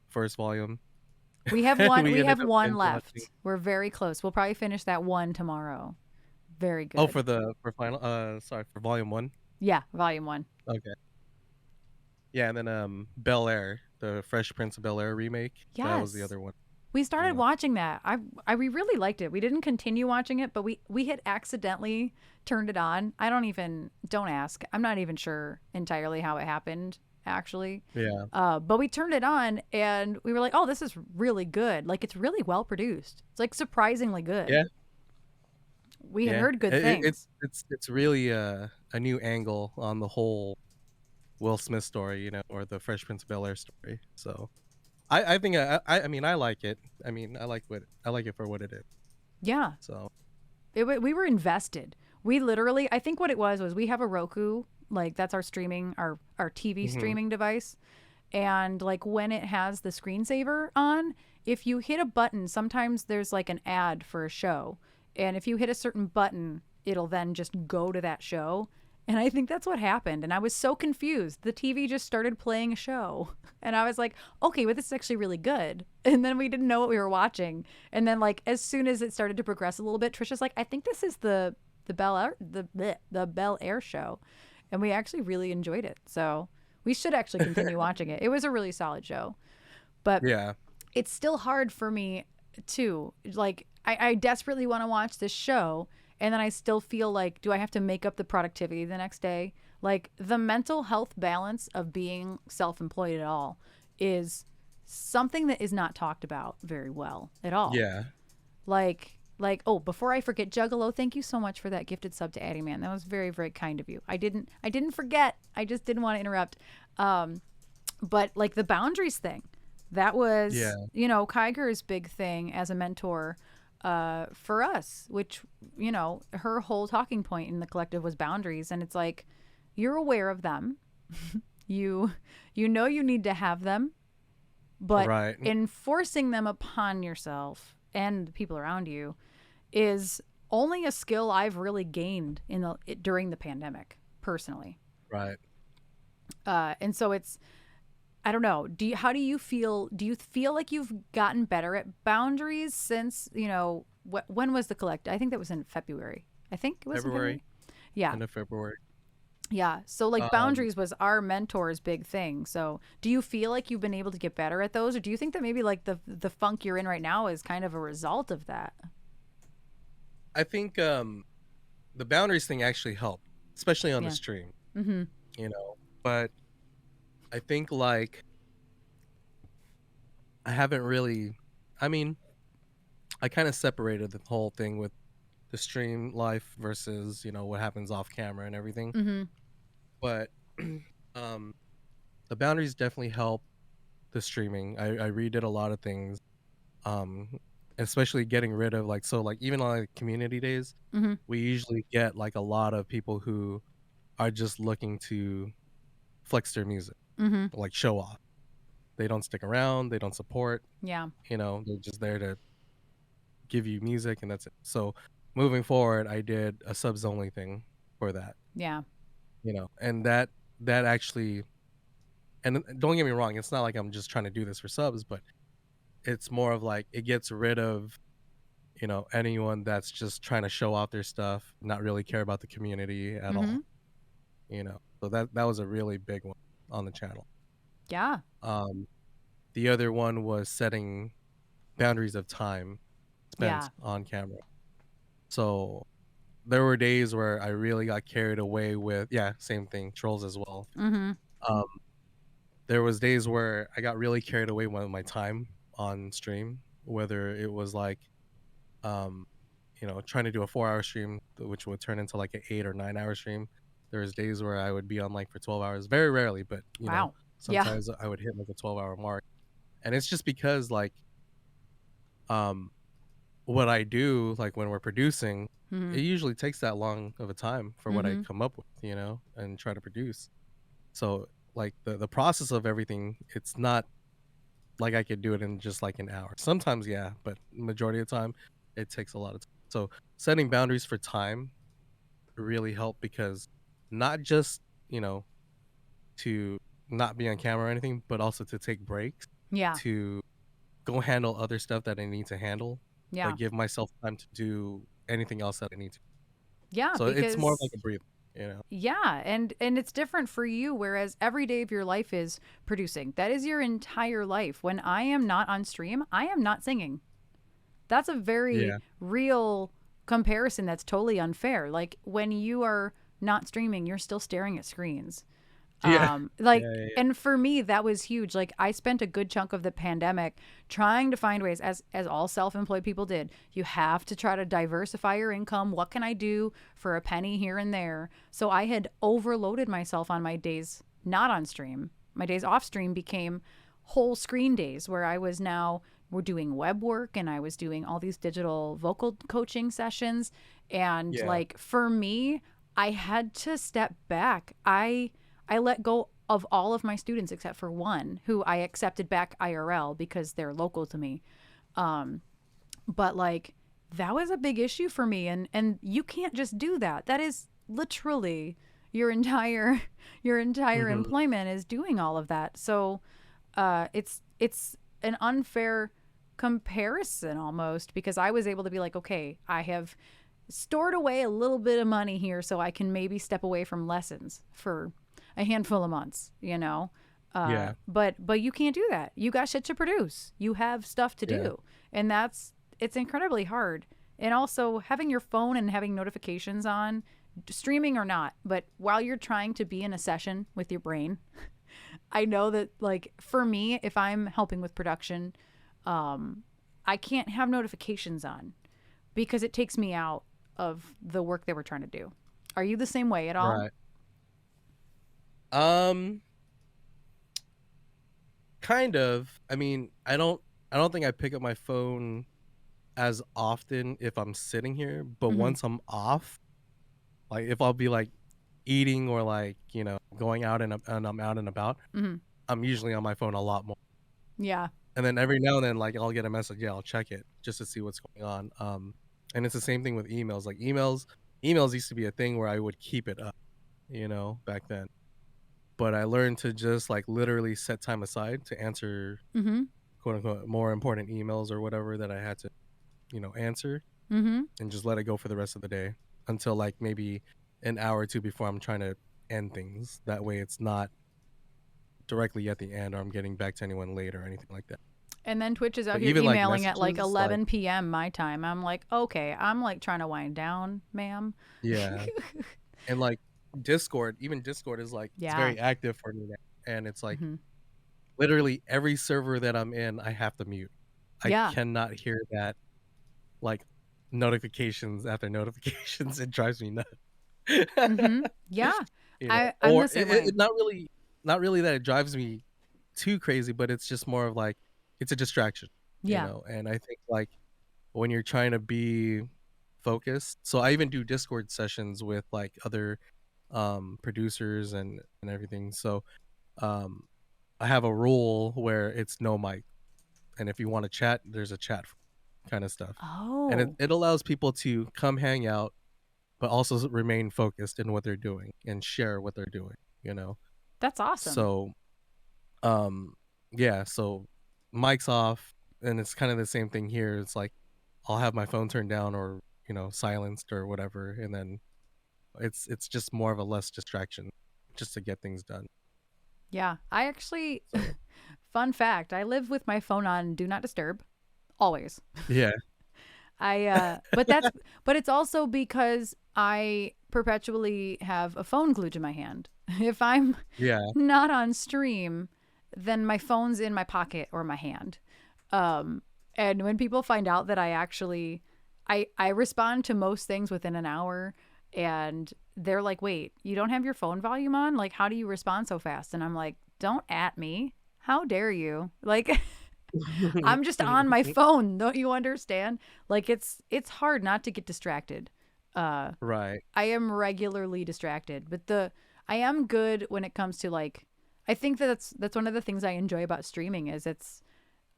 first volume. We have one. we have one binge left. watching. We're very close. We'll probably finish that one tomorrow. Very good. Oh, for volume 1. Yeah, volume 1. Okay. Yeah, and then Bel Air, the Fresh Prince of Bel Air remake. Yes. That was the other one. We started watching that. We really liked it. We didn't continue watching it, but we had accidentally turned it on. Don't ask. I'm not even sure entirely how it happened, actually. Yeah. But we turned it on and we were like, oh, this is really good. Like, it's really well produced. It's like surprisingly good. Yeah. We had heard good things. It's really a new angle on the whole Will Smith story, or the Fresh Prince of Bel Air story. So I think I mean, I like it. I mean, I like it for what it is. Yeah. So we were invested. We literally, I think what it was we have a Roku, like that's our streaming, our TV streaming device. And like when it has the screensaver on, if you hit a button, sometimes there's like an ad for a show. And if you hit a certain button, it'll then just go to that show. And I think that's what happened. And I was so confused. The TV just started playing a show. And I was like, okay, well, this is actually really good. And then we didn't know what we were watching. And then like as soon as it started to progress a little bit, Trisha's like, I think this is the Bel Air show. And we actually really enjoyed it. So we should actually continue watching it. It was a really solid show. But yeah, it's still hard for me too. Like I desperately want to watch this show. And then I still feel like, do I have to make up the productivity the next day? Like the mental health balance of being self-employed at all is something that is not talked about very well at all. Yeah. Like, oh, before I forget, Juggalo, thank you so much for that gifted sub to Addie Man. That was very, very kind of you. I didn't forget. I just didn't want to interrupt. But like the boundaries thing, That was, Yeah. Kiger's big thing as a mentor for us, which, her whole talking point in the collective was boundaries. And it's like, you're aware of them. You need to have them, but Right. enforcing them upon yourself and the people around you is only a skill I've really gained during the pandemic, personally. Right. And so it's, I don't know. How do you feel? Do you feel like you've gotten better at boundaries since, when was the collect? I think that was in February. I think it was in February. Yeah. End of February. Yeah. So like boundaries was our mentor's big thing. So do you feel like you've been able to get better at those, or do you think that maybe like the funk you're in right now is kind of a result of that? I think the boundaries thing actually helped, especially on the stream. Mm-hmm. But I think like I haven't really, I mean, I kind of separated the whole thing with the stream life versus, what happens off camera and everything. Mm-hmm. But the boundaries definitely help the streaming. I redid a lot of things, especially getting rid of even on like community days, Mm-hmm. we usually get like a lot of people who are just looking to flex their music, Mm-hmm. like show off. They don't stick around, they don't support, Yeah. they're just there to give you music and that's it. So moving forward, I did a subs only thing for that, Yeah. and that actually, and don't get me wrong, it's not like I'm just trying to do this for subs, but it's more of like it gets rid of anyone that's just trying to show off their stuff, not really care about the community at Mm-hmm. all. So that was a really big one on the channel. Yeah. The other one was setting boundaries of time spent on camera. So there were days where I really got carried away with, same thing, trolls as well. Mm-hmm. There was days where I got really carried away with my time on stream, whether it was like, trying to do a 4-hour stream, which would turn into like an 8 or 9-hour stream. There was days where I would be on like for 12 hours, very rarely, but Wow. sometimes I would hit like a 12-hour mark. And it's just because like, what I do, like when we're producing, Mm-hmm. it usually takes that long of a time for what I Mm-hmm. come up with, and try to produce. So like the process of everything, it's not like I could do it in just like an hour. Sometimes, yeah, but majority of the time, it takes a lot of time. So setting boundaries for time really help, because not just, to not be on camera or anything, but also to take breaks, Yeah. to go handle other stuff that I need to handle, Yeah. but give myself time to do anything else that I need to. Yeah. So it's more of like a breather, Yeah, and it's different for you, whereas every day of your life is producing. That is your entire life. When I am not on stream, I am not singing. That's a very real comparison that's totally unfair. Like when you are not streaming, you're still staring at screens. Yeah. And for me, that was huge. Like I spent a good chunk of the pandemic trying to find ways, as all self-employed people did. You have to try to diversify your income. What can I do for a penny here and there? So I had overloaded myself on my days not on stream. My days off stream became whole screen days where we're doing web work and I was doing all these digital vocal coaching sessions. And like for me, I had to step back. I let go of all of my students except for one who I accepted back IRL because they're local to me. But like that was a big issue for me, and you can't just do that. That is literally your entire employment is doing all of that. So it's an unfair comparison almost, because I was able to be like, okay, I have stored away a little bit of money here so I can maybe step away from lessons for a handful of months, but you can't do that. You got shit to produce. You have stuff to do. And it's incredibly hard. And also having your phone and having notifications on, streaming or not, but while you're trying to be in a session with your brain, I know that like for me, if I'm helping with production, I can't have notifications on because it takes me out of the work that we're trying to do. Are you the same way at all? Right. Kind of. I mean, I don't think I pick up my phone as often if I'm sitting here, but Mhm. once I'm off, like if I'll be like eating or like, going out and I'm out and about, Mhm. I'm usually on my phone a lot more. Yeah. And then every now and then like I'll get a message, yeah, I'll check it just to see what's going on. And it's the same thing with emails. Like emails used to be a thing where I would keep it up, back then. But I learned to just like literally set time aside to answer Mhm. quote unquote more important emails or whatever that I had to, answer, Mhm. and just let it go for the rest of the day until like maybe an hour or two before I'm trying to end things. That way it's not directly at the end or I'm getting back to anyone late or anything like that. And then Twitch is out But here even like emailing at like messages, like 11 p.m. my time. I'm like, okay, I'm like trying to wind down, ma'am. yeah, and like Discord, even Discord is like it's Yeah. very active for me now, and it's like Hmm. literally every server that I'm in, I have to mute. I Yeah. cannot hear that like notifications after notifications. It drives me nuts. Hmm. Yeah. I'm Or the same way. not really that it drives me too crazy, but it's just more of like it's a distraction, Yeah. and I think like when you're trying to be focused. So I even do Discord sessions with like other producers and everything. So um I have a rule where it's no mic, and if you want to chat, there's a chat kind of stuff. And it, Oh, it allows people to come hang out but also remain focused in what they're doing and share what they're doing, you know. that's awesome. So um yeah, so mic's off, and it's kind of the same thing here. It's like I'll have my phone turned down or, silenced or whatever, and then it's just more of a less distraction just to get things done. Yeah. I actually, So fun fact, I live with my phone on Do Not Disturb always. yeah. But it's also because I perpetually have a phone glued to my hand. If I'm Yeah. not on stream, then my phone's in my pocket or my hand. Um, and when people find out that I respond to most things within an hour, and they're like, "Wait, you don't have your phone volume on? Like, how do you respond so fast?" And I'm like, "Don't at me. How dare you?" Like, I'm just on my phone. Don't you understand? Like, it's hard not to get distracted. Uh, Right. I am regularly distracted, but I am good when it comes to like I think that's one of the things I enjoy about streaming is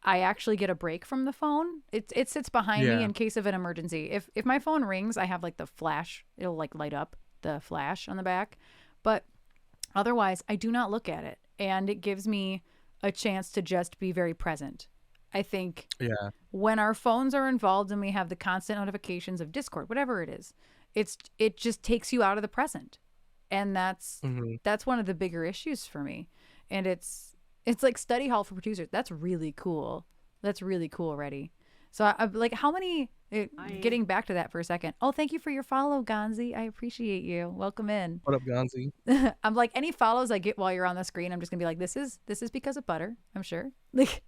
I actually get a break from the phone. It sits behind me Yeah. in case of an emergency. If my phone rings, I have like the flash. It'll like light up the flash on the back. But otherwise, I do not look at it, and it gives me a chance to just be very present. I think Yeah. when our phones are involved and we have the constant notifications of Discord, whatever it is, it just takes you out of the present. And Mhm. that's one of the bigger issues for me. And it's like study hall for producers. That's really cool. That's really cool already. So I like how many getting back to that for a second. Oh, thank you for your follow, Gonzi. I appreciate you. Welcome in. What up, Gonzi? I'm like any follows I get while you're on the screen, I'm just gonna be like, this is because of butter, I'm sure. Like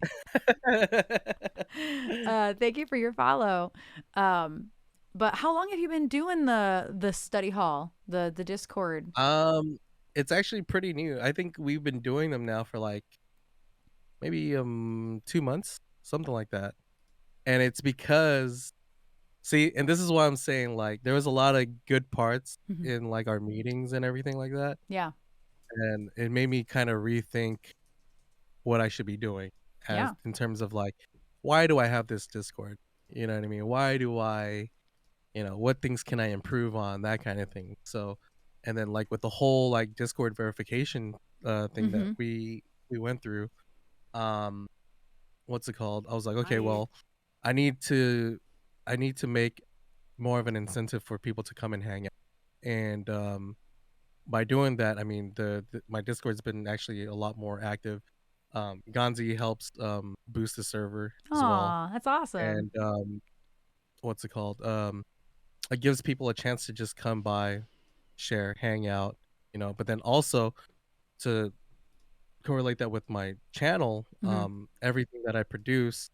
thank you for your follow. Um, but how long have you been doing the study hall, the Discord? um, it's actually pretty new. I think we've been doing them now for like maybe 2 months, something like that. And it's because see, and this is why I'm saying like there was a lot of good parts Mhm. in like our meetings and everything like that. Yeah, And it made me kind of rethink what I should be doing as yeah. in terms of like why do I have this Discord? You know what I mean? Why do I, what things can I improve on, that kind of thing. So and then like with the whole like Discord verification thing that Mm-hmm. we went through, um what's it called? I was like, okay, well, I need to I need to make more of an incentive for people to come and hang out. And by doing that, I mean my Discord's been actually a lot more active. Gonzi helps boost the server as well. Aw, that's awesome. And what's it called? It gives people a chance to just come by, share, hang out, but then also to correlate that with my channel, Mm-hmm. everything that I produce,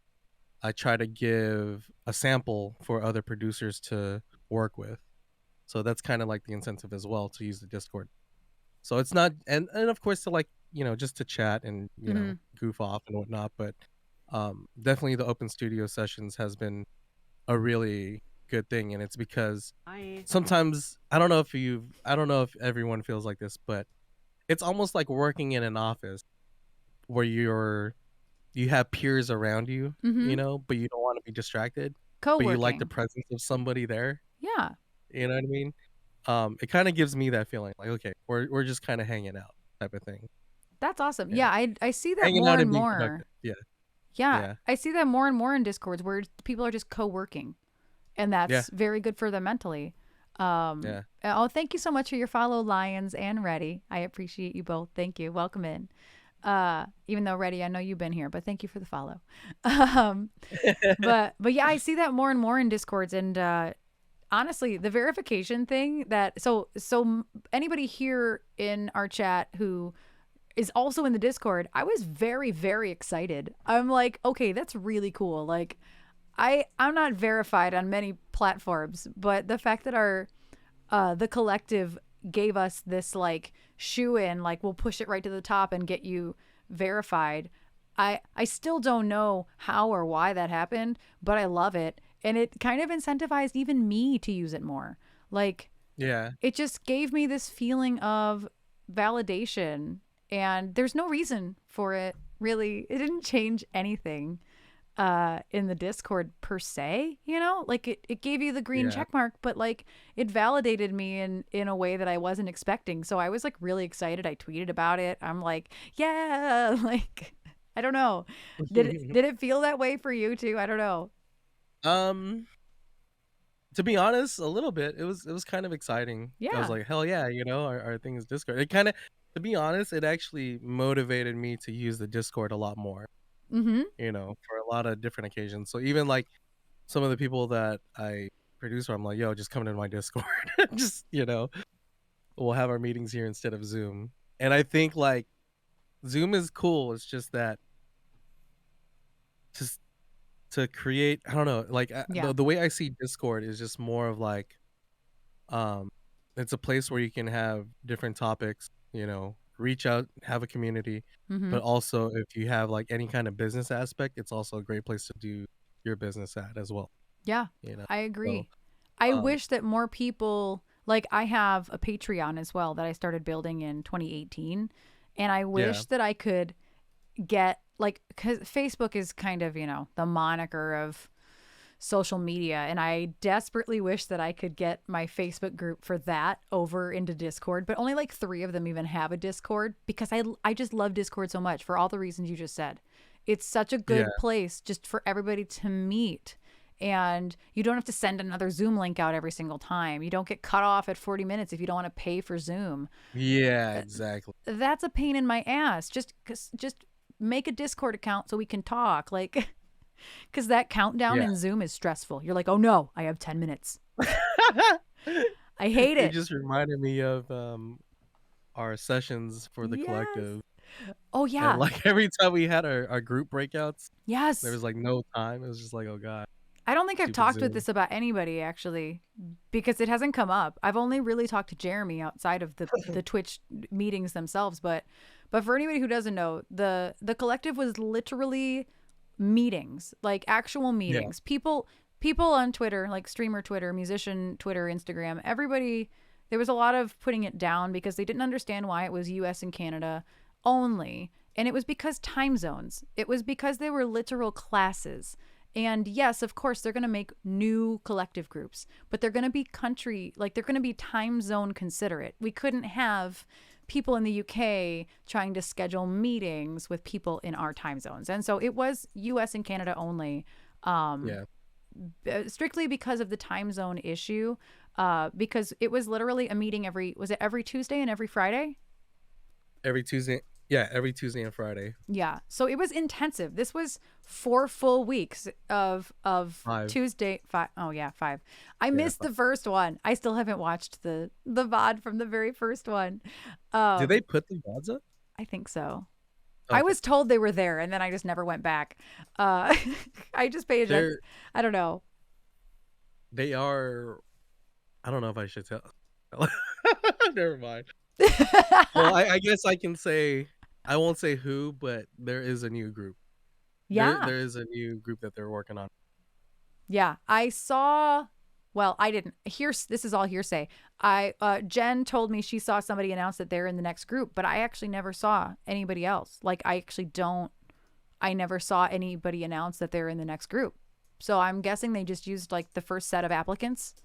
I try to give a sample for other producers to work with. So that's kind of like the incentive as well to use the Discord. So it's not, and of course to like, just to chat and, Mm-hmm. goof off and whatnot. But definitely the open studio sessions has been a really good thing, and it's because sometimes I don't know if everyone feels like this, but it's almost like working in an office where you have peers around you, Mm-hmm. but you don't want to be distracted, but you like the Co-working. presence of somebody there. Yeah. You know what I mean? It kind of gives me that feeling like, okay, we're just kind of hanging out type of thing. That's awesome. Yeah. Yeah, I see that Hanging more out and and being more. productive. Yeah. Yeah, Yeah. I see that more and more in Discords where people are just co-working, and Yeah. that's very good for them mentally. Yeah. Oh, thank you so much for your follow, Lions and Reddy. I appreciate you both. Thank you. Welcome in. Even though Reddy, I know you've been here, but thank you for the follow. Um, but yeah, I see that more and more in Discords, and honestly, the verification thing that anybody here in our chat who is also in the Discord, I was very, very excited. I'm like, okay, that's really cool. Like, I'm not verified on many platforms, but the fact that our the collective gave us this like shoe in, like we'll push it right to the top and get you verified. I still don't know how or why that happened, but I love it, and it kind of incentivized even me to use it more. Like, Yeah. it just gave me this feeling of validation, and there's no reason for it, really. It didn't change anything in the Discord per se, like it gave you the green Yeah. check mark, but like it validated me in a way that I wasn't expecting. So I was like really excited. I tweeted about it. I'm like, yeah, like I don't know. Did it feel that way for you too? I don't know. Um, to be honest, a little bit. It was kind of exciting. I was Yeah. like, hell yeah, our thing is Discord. It kind of, to be honest, it actually motivated me to use the Discord a lot more. Mm-hmm. For a lot of different occasions. So even like some of the people that I produce, I'm like, yo, just come into my Discord. Just, we'll have our meetings here instead of Zoom. And I think like Zoom is cool. It's just that just to create, I don't know, like Yeah. the way I see Discord is just more of like, um, it's a place where you can have different topics, reach out, have a community, Mm-hmm. but also if you have like any kind of business aspect, it's also a great place to do your business at as well. Yeah, You know, I so agree. I um, wish that more people, like I have a Patreon as well that I started building in 2018, and I yeah, wish that I could get like, cuz Facebook is kind of, the moniker of social media, and I desperately wish that I could get my Facebook group for that over into Discord, but only like 3 of them even have a Discord, because I just love Discord so much for all the reasons you just said. It's such a yeah, good place just for everybody to meet, and you don't have to send another Zoom link out every single time. You don't get cut off at 40 minutes if you don't want to pay for Zoom. yeah, exactly. That's a pain in my ass. Just make a Discord account so we can talk. Like, because that countdown Yeah. in Zoom is stressful. You're like, oh no, I have 10 minutes. I hate It it. just reminded me of our sessions for the Yes. collective, Oh and yeah. like every time we had our group breakouts, there Yes. was like no time. It was just like, oh god, I don't think I've stupid talked with Zoom. this about anybody actually, because it hasn't come up. I've only really talked to Jeremy outside of the Twitch meetings themselves, but for anybody who doesn't know, the collective was literally meetings, like actual Yeah, meetings. People on Twitter, like streamer Twitter, musician Twitter, Instagram, everybody, there was a lot of putting it down because they didn't understand why it was US and Canada only. And it was because time zones. It was because they were literal classes. And yes, of course, they're going to make new collective groups, but they're going to be they're going to be time zone considerate. We couldn't have people in the UK trying to schedule meetings with people in our time zones. And so it was US and Canada only, um, yeah. strictly because of the time zone issue, because it was literally a meeting was it every Tuesday and every Friday? Every Tuesday, yeah, every Tuesday and Friday. Yeah. So it was intensive. This was 4 full weeks of 5. Tuesday 5. Oh yeah, 5. I Yeah, missed 5. the first one. I still haven't watched the VOD from the very first one. Did they put the VODs up? I think so. I Okay. was told they were there, and then I just never went back. I just paid attention. They're I don't know. they are I don't know if I should tell. Never mind. Well, I guess I can say, I won't say who, but there is a new group. Yeah. There is a new group that they're working on. Yeah, I saw. Well, I didn't. This is all hearsay. Jen told me she saw somebody announce that they're in the next group, but I actually never saw anybody else. Like, I actually don't. I never saw anybody announce that they're in the next group. So I'm guessing they just used like the first set of applicants,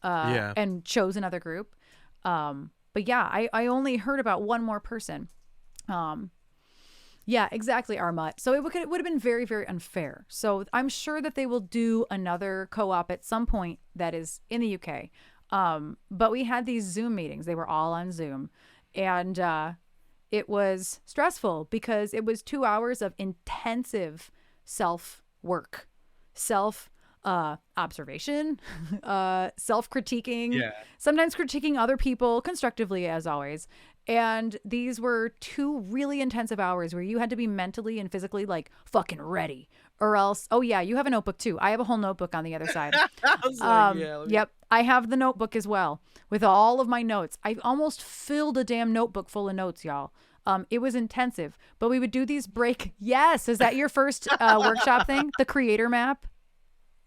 Yeah. and chose another group. But yeah, I only heard about one more person. Yeah, exactly, Armut. So it would have been very, very unfair. So I'm sure that they will do another co-op at some point that is in the UK. But we had these Zoom meetings. They were all on Zoom. And it was stressful because it was 2 hours of intensive self-work, observation, self-critiquing, Yeah. sometimes critiquing other people constructively, as always. And these were 2 really intensive hours where you had to be mentally and physically like fucking ready, or else, oh yeah, you have a notebook too. I have a whole notebook on the other side. I was like, yeah. Yep, I have the notebook as well with all of my notes. I almost filled a damn notebook full of notes, y'all. It was intensive, but we would do these break. Yes, is that your first workshop thing? The creator map?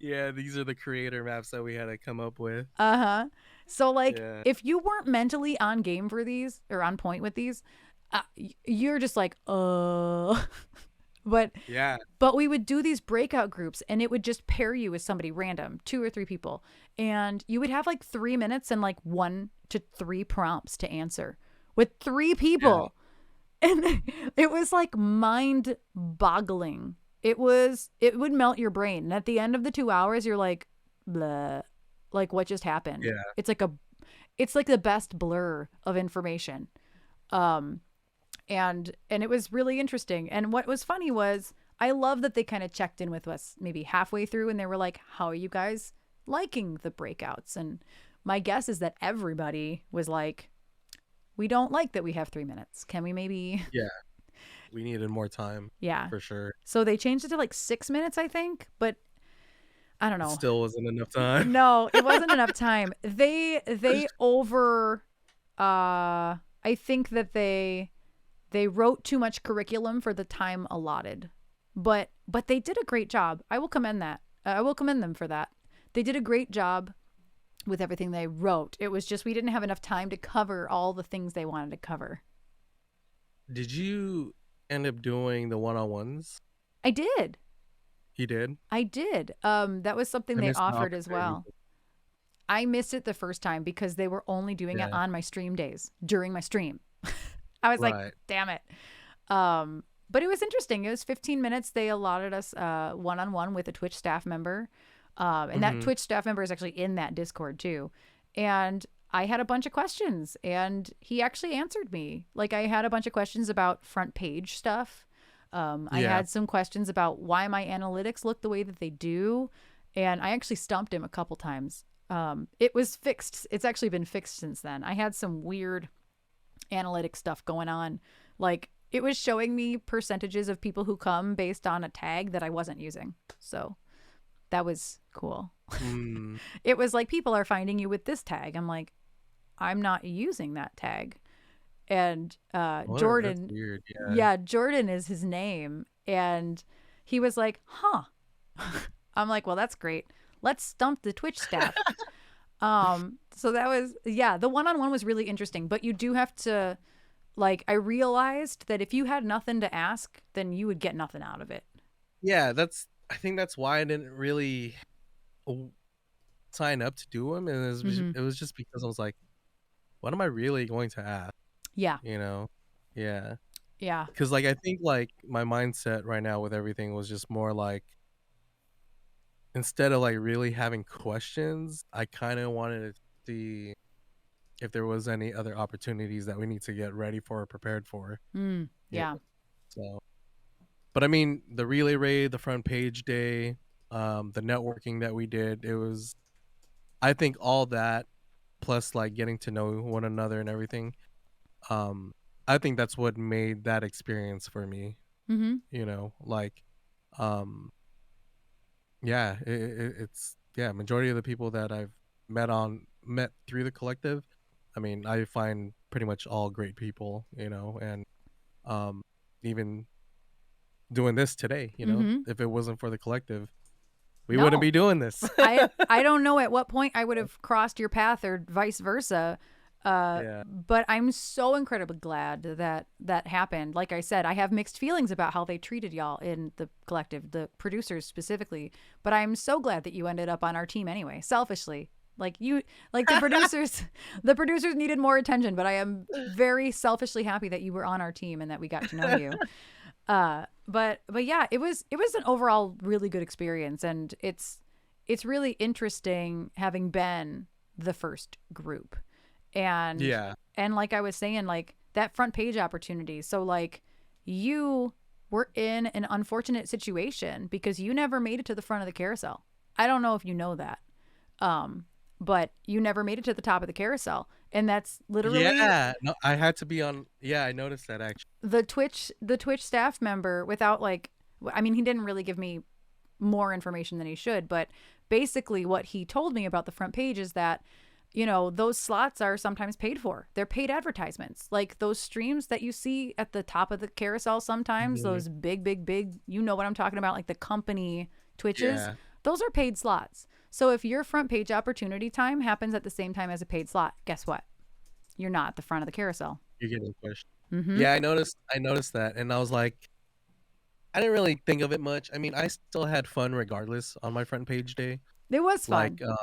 Yeah, these are the creator maps that we had to come up with. So like, Yeah. if you weren't mentally on game for these or on point with these, you're just like, but Yeah. But we would do these breakout groups and it would just pair you with somebody random, 2 or 3 people. And you would have like 3 minutes and like 1 to 3 prompts to answer with 3 people. Yeah. And it was like mind boggling. It would melt your brain. And at the end of the 2 hours, you're like, blah, like what just happened? Yeah. It's like the best blur of information. And it was really interesting. And what was funny was I love that they kind of checked in with us maybe halfway through and they were like, how are you guys liking the breakouts? And my guess is that everybody was like, we don't like that we have 3 minutes. Can we maybe? Yeah. We needed more time. Yeah. For sure. So they changed it to like 6 minutes, I think. But I don't know. It still wasn't enough time. No, it wasn't enough time. They I think that they wrote too much curriculum for the time allotted. But they did a great job. I will commend that. I will commend them for that. They did a great job with everything they wrote. It was just we didn't have enough time to cover all the things they wanted to cover. Did you end up doing the one-on-ones? I did. You did? I did. That was something they offered as well. I missed it the first time because they were only doing it on my stream days during my stream. I was like, damn it. But it was interesting. It was 15 minutes. They allotted us one-on-one with a Twitch staff member. And that Twitch staff member is actually in that Discord too. And I had a bunch of questions and he actually answered me. Like I had a bunch of questions about front page stuff. I had some questions about why my analytics look the way that they do. And I actually stumped him a couple times. It was fixed. It's actually been fixed since then. I had some weird analytic stuff going on. Like it was showing me percentages of people who come based on a tag that I wasn't using. So that was cool. It was like people are finding you with this tag. I'm like, I'm not using that tag. And Jordan, that's weird. Yeah, Jordan is his name. And he was like, huh. I'm like, well, that's great. Let's stump the Twitch staff. So that was, the one-on-one was really interesting, but you do have to, like, I realized that if you had nothing to ask, then you would get nothing out of it. Yeah, I think that's why I didn't really sign up to do them. And it was just because I was like, what am I really going to ask? Yeah. You know? Yeah. Yeah. Because, like, I think, like, my mindset right now with everything was just more like, instead of, like, really having questions, I kind of wanted to see if there was any other opportunities that we need to get ready for or prepared for. Yeah. So, but I mean, the relay raid, the front page day, the networking that we did, it was, I think all that, plus like getting to know one another and everything, I think that's what made that experience for me. You know, like, yeah, it's majority of the people that I've met through the collective, I mean, I find pretty much all great people, you know, and even doing this today. Mm-hmm. If it wasn't for the collective, we wouldn't No. be doing this. I don't know at what point I would have crossed your path or vice versa. Yeah. But I'm so incredibly glad that happened. Like I said, I have mixed feelings about how they treated y'all in the collective, the producers specifically. But I'm so glad that you ended up on our team anyway, selfishly. Like the producers, the producers needed more attention, but I am very selfishly happy that you were on our team and that we got to know you. But yeah, it was an overall really good experience, and it's really interesting having been the first group. And Yeah. and like I was saying, like that front page opportunity. So like you were in an unfortunate situation because you never made it to the front of the carousel. I don't know if you know that. But you never made it to the top of the carousel. And that's literally Yeah. No, I had to be on. Yeah, I noticed that actually. the Twitch staff member without like I mean, he didn't really give me more information than he should, but basically what he told me about the front page is that those slots are sometimes paid for. They're paid advertisements. Like those streams that you see at the top of the carousel sometimes, Mhm. those big, you know what I'm talking about, like the company Twitches, Yeah. those are paid slots. So if your front page opportunity time happens at the same time as a paid slot, guess what? You're not at the front of the carousel. You're getting pushed. Mm-hmm. Yeah, I noticed that, and I was like, I didn't really think of it much. I mean, I still had fun regardless on my front page day. It was fun. Like,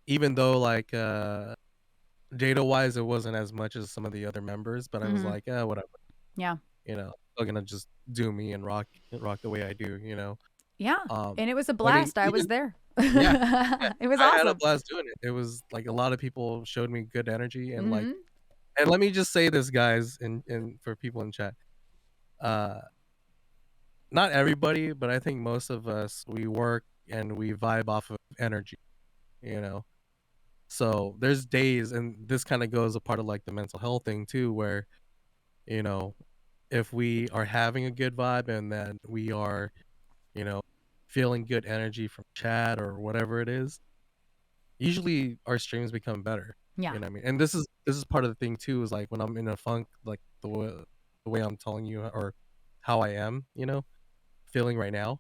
even though like data wise, it wasn't as much as some of the other members, but I was like, whatever. Yeah. Still gonna just do me and rock the way I do. Yeah. Um, And it was a but I mean, blast. I was even there. yeah, It was I had a awesome. blast doing it. It was like a lot of people showed me good energy and like, Mhm. and let me just say this, guys, and for people in chat, uh, not everybody, but I think most of us, we work and we vibe off of energy. You know, so there's days, and this kind of goes a part of like the mental health thing too, where you know, if we are having a good vibe and then we are, you know, feeling good energy from chat or whatever it is, usually our streams become better. Yeah. You know what I mean? And this is part of the thing too, is like when I'm in a funk, like the way I'm telling you or how I am, feeling right now.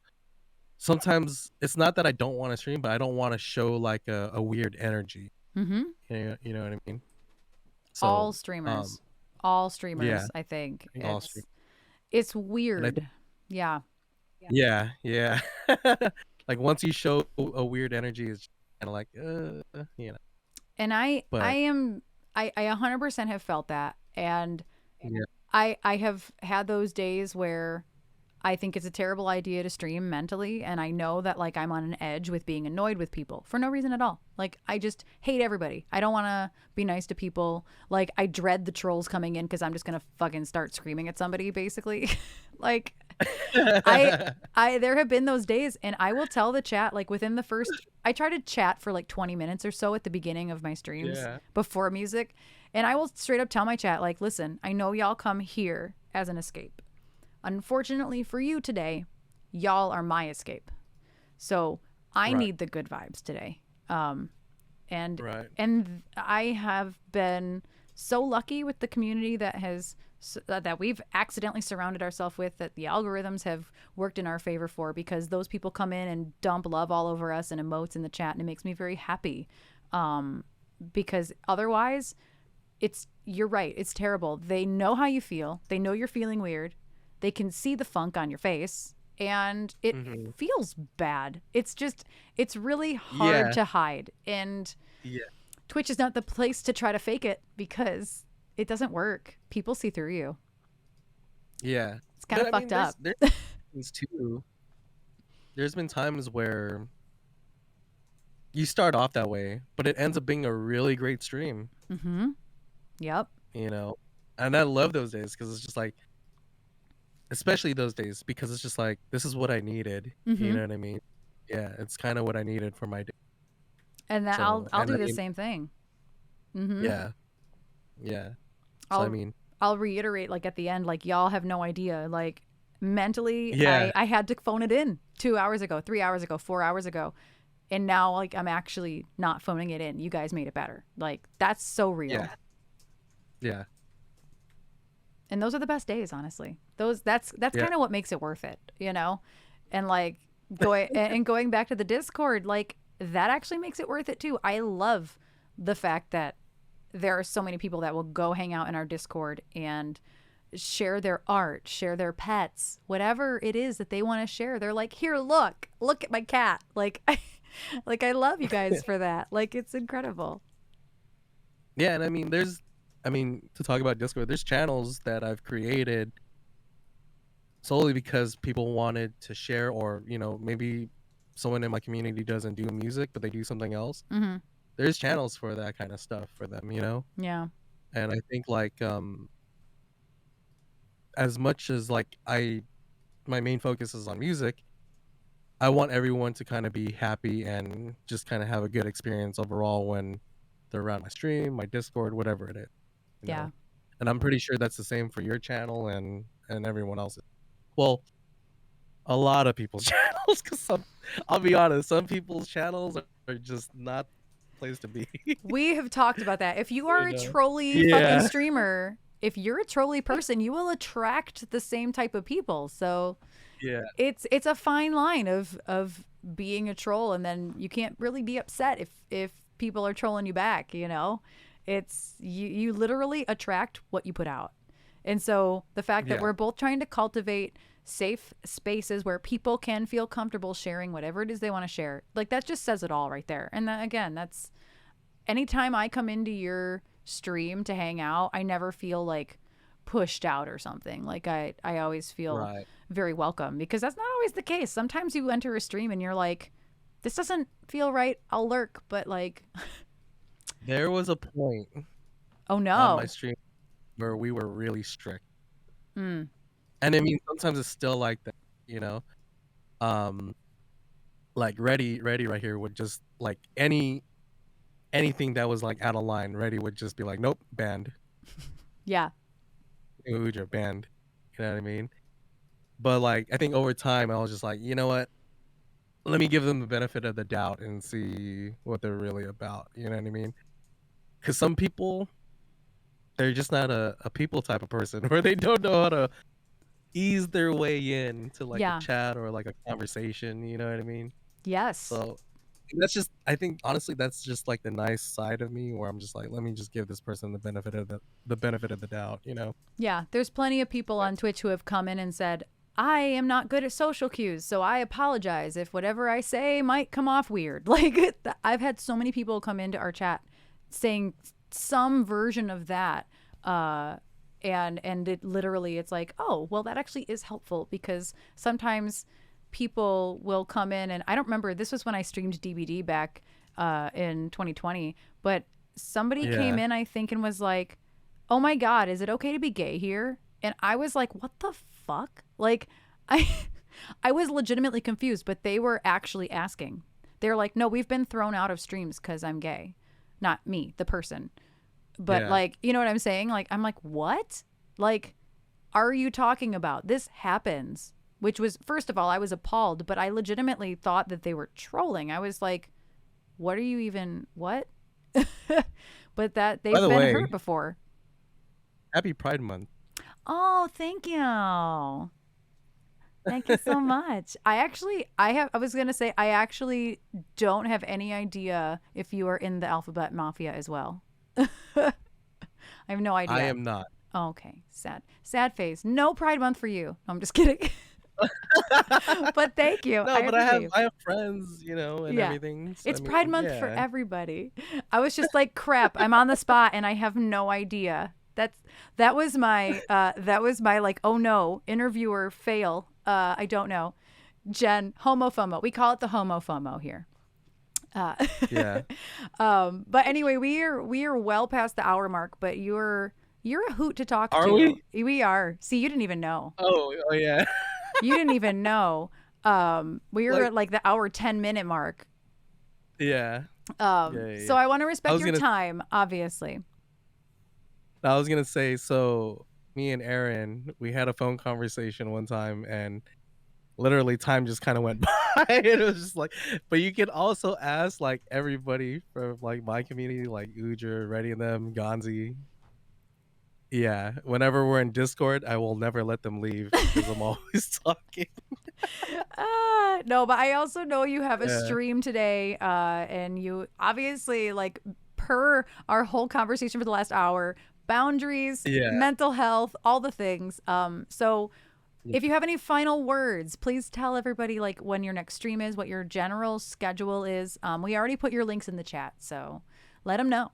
Sometimes it's not that I don't want to stream, but I don't want to show like a weird energy. Mhm. You know what I mean? All So, streamers. All yeah, streamers, I think. I think all stream. It's And I think, weird. Yeah. yeah. Like once you show a weird energy, it's kind of like, And I But am I 100% have felt that, and yeah, I have had those days where I think it's a terrible idea to stream mentally, and I know that like I'm on an edge with being annoyed with people for no reason at all. Like I just hate everybody. I don't want to be nice to people. Like I dread the trolls coming in because I'm just gonna fucking start screaming at somebody basically. Like I there have been those days, and I will tell the chat like within the first I try to chat for like 20 minutes or so at the beginning of my streams yeah, before music, and I will straight up tell my chat like, listen, I know y'all come here as an escape. Unfortunately for you today, y'all are my escape. So I right, need the good vibes today. And right, and I have been so lucky with the community that we've accidentally surrounded ourselves with, that the algorithms have worked in our favor for, because those people come in and dump love all over us and emotes in the chat, and it makes me very happy. Because otherwise, you're right, it's terrible. They know how you feel. They know you're feeling weird. They can see the funk on your face, and it hmm, feels bad. It's really hard yeah, to hide. And yeah, Twitch is not the place to try to fake it, because it doesn't work. People see through you. yeah. It's kind But of I mean, fucked up. there's things too. There's been times where you start off that way, but it ends up being a really great stream. Mm-hmm. Yep. You know, and I love those days because it's just like, especially those days, because it's just like this is what I needed. You Mm-hmm. know what I mean? Yeah, it's kind of what I needed for my day. And that So, I'll and do I the mean, same thing. Mm-hmm. yeah, yeah. So I I'll mean, I'll reiterate like at the end, like y'all have no idea. Like mentally, yeah, I had to phone it in 2 hours ago, 3 hours ago, 4 hours ago. And now like I'm actually not phoning it in. You guys made it better. Like that's so real. yeah, yeah. And those are the best days, honestly. That's Yeah. kind of what makes it worth it, you know? And like going back to the Discord, like that actually makes it worth it too. I love the fact that there are so many people that will go hang out in our Discord and share their art, share their pets, whatever it is that they want to share. They're like, "Here, look at my cat." Like like I love you guys for that. Like it's incredible. Yeah, and I mean, to talk about Discord, there's channels that I've created solely because people wanted to share, or maybe someone in my community doesn't do music, but they do something else. Mm-hmm. There's channels for that kind of stuff for them, Yeah. and I think like as much as like my main focus is on music, I want everyone to kind of be happy and just kind of have a good experience overall when they're around my stream, my Discord, whatever it is. You Yeah. know? And I'm pretty sure that's the same for your channel and everyone else's. Well, a lot of people's channels, because I'll be honest, some people's channels are just not the place to be. We have talked about that. If you are a You know? trolly Yeah. fucking streamer, if you're a trolly person, you will attract the same type of people. So Yeah. it's a fine line of being a troll, and then you can't really be upset if people are trolling you back, you know? It's you literally attract what you put out. And so the fact that Yeah. we're both trying to cultivate safe spaces where people can feel comfortable sharing whatever it is they want to share, like that just says it all right there. And that, again, that's anytime I come into your stream to hang out, I never feel like pushed out or something. Like I always feel Right. very welcome, because that's not always the case. Sometimes you enter a stream and you're like, this doesn't feel right, I'll lurk, but like There was a point oh on no. my stream where we were really strict. Mm. And I mean, sometimes it's still like that, like Ready right here would just like anything that was like out of line, Ready would just be like, nope, banned. Yeah. Uja banned. You know what I mean? But like, I think over time, I was just like, you know what? Let me give them the benefit of the doubt and see what they're really about. You know what I mean? Because some people, they're just not a people type of person, where they don't know how to ease their way in to like Yeah. a chat or like a conversation. You know what I mean? Yes. So that's just, I think honestly, that's just like the nice side of me, where I'm just like, let me just give this person the benefit of the doubt. Yeah, there's plenty of people on Twitch who have come in and said, I am not good at social cues, so I apologize if whatever I say might come off weird. Like, I've had so many people come into our chat saying some version of that. And it literally, it's like, oh, well, that actually is helpful, because sometimes people will come in, and I don't remember, this was when I streamed DBD back in 2020, but somebody came Yeah. in, I think, and was like, oh my God, is it okay to be gay here? And I was like, what the fuck? Like, I was legitimately confused, but they were actually asking. They're like, no, we've been thrown out of streams because I'm gay. Not me, the person. But Yeah. like, you know what I'm saying? Like, I'm like, what? Like, are you talking about? This happens. Which was, first of all, I was appalled, but I legitimately thought that they were trolling. I was like, what are you even, what? But that they've By the been way, hurt before. Happy Pride Month. Oh, thank you. Thank you so much. I was going to say, I actually don't have any idea if you are in the Alphabet Mafia as well. I have no idea. I am not. Oh, okay. Sad face. No Pride Month for you. No, I'm just kidding. But thank you. No, but I appreciate you. have friends, and Yeah. everything. So, It's I mean, Pride Month for yeah. everybody. I was just like, crap, I'm on the spot and I have no idea. That was my like, oh no, interviewer fail. I don't know. Jen, homo FOMO. We call it the homo FOMO here. Yeah. But anyway, we are well past the hour mark, but you're a hoot to talk Are to. we? We are. See, you didn't even know. Oh yeah. You didn't even know. We were Like- at like the hour 10-minute mark. Yeah. So I want to respect your gonna- time, obviously. I was gonna say, so me and Erin, we had a phone conversation one time, and literally time just kind of went by. It was just like, but you can also ask like everybody from like my community, like Uja, Ready and them, Gonzi. Yeah, whenever we're in Discord, I will never let them leave because I'm always talking. No, but I also know you have a Yeah. stream today, and you obviously, like, per our whole conversation for the last hour, boundaries, Yeah. mental health, all the things. So Yeah. if you have any final words, please tell everybody, like, when your next stream is, what your general schedule is. We already put your links in the chat, so let them know.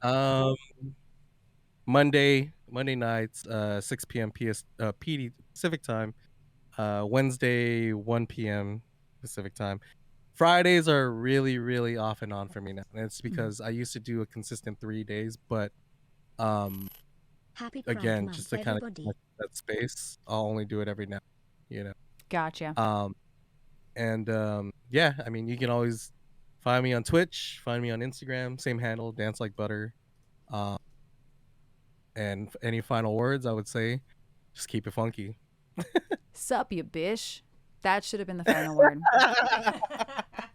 Monday nights, 6 p.m. PD Pacific time. Wednesday, 1 p.m. Pacific time. Fridays are really, really off and on for me now. And it's because I used to do a consistent 3 days, but Happy Pride again, Month, just to kind of everybody. that space, I'll only do it every now, Gotcha. Yeah, I mean, you can always find me on Twitch, find me on Instagram, same handle, DanceLikeButter. And any final words, I would say, just keep it funky. Sup, you bish. That should have been the final word.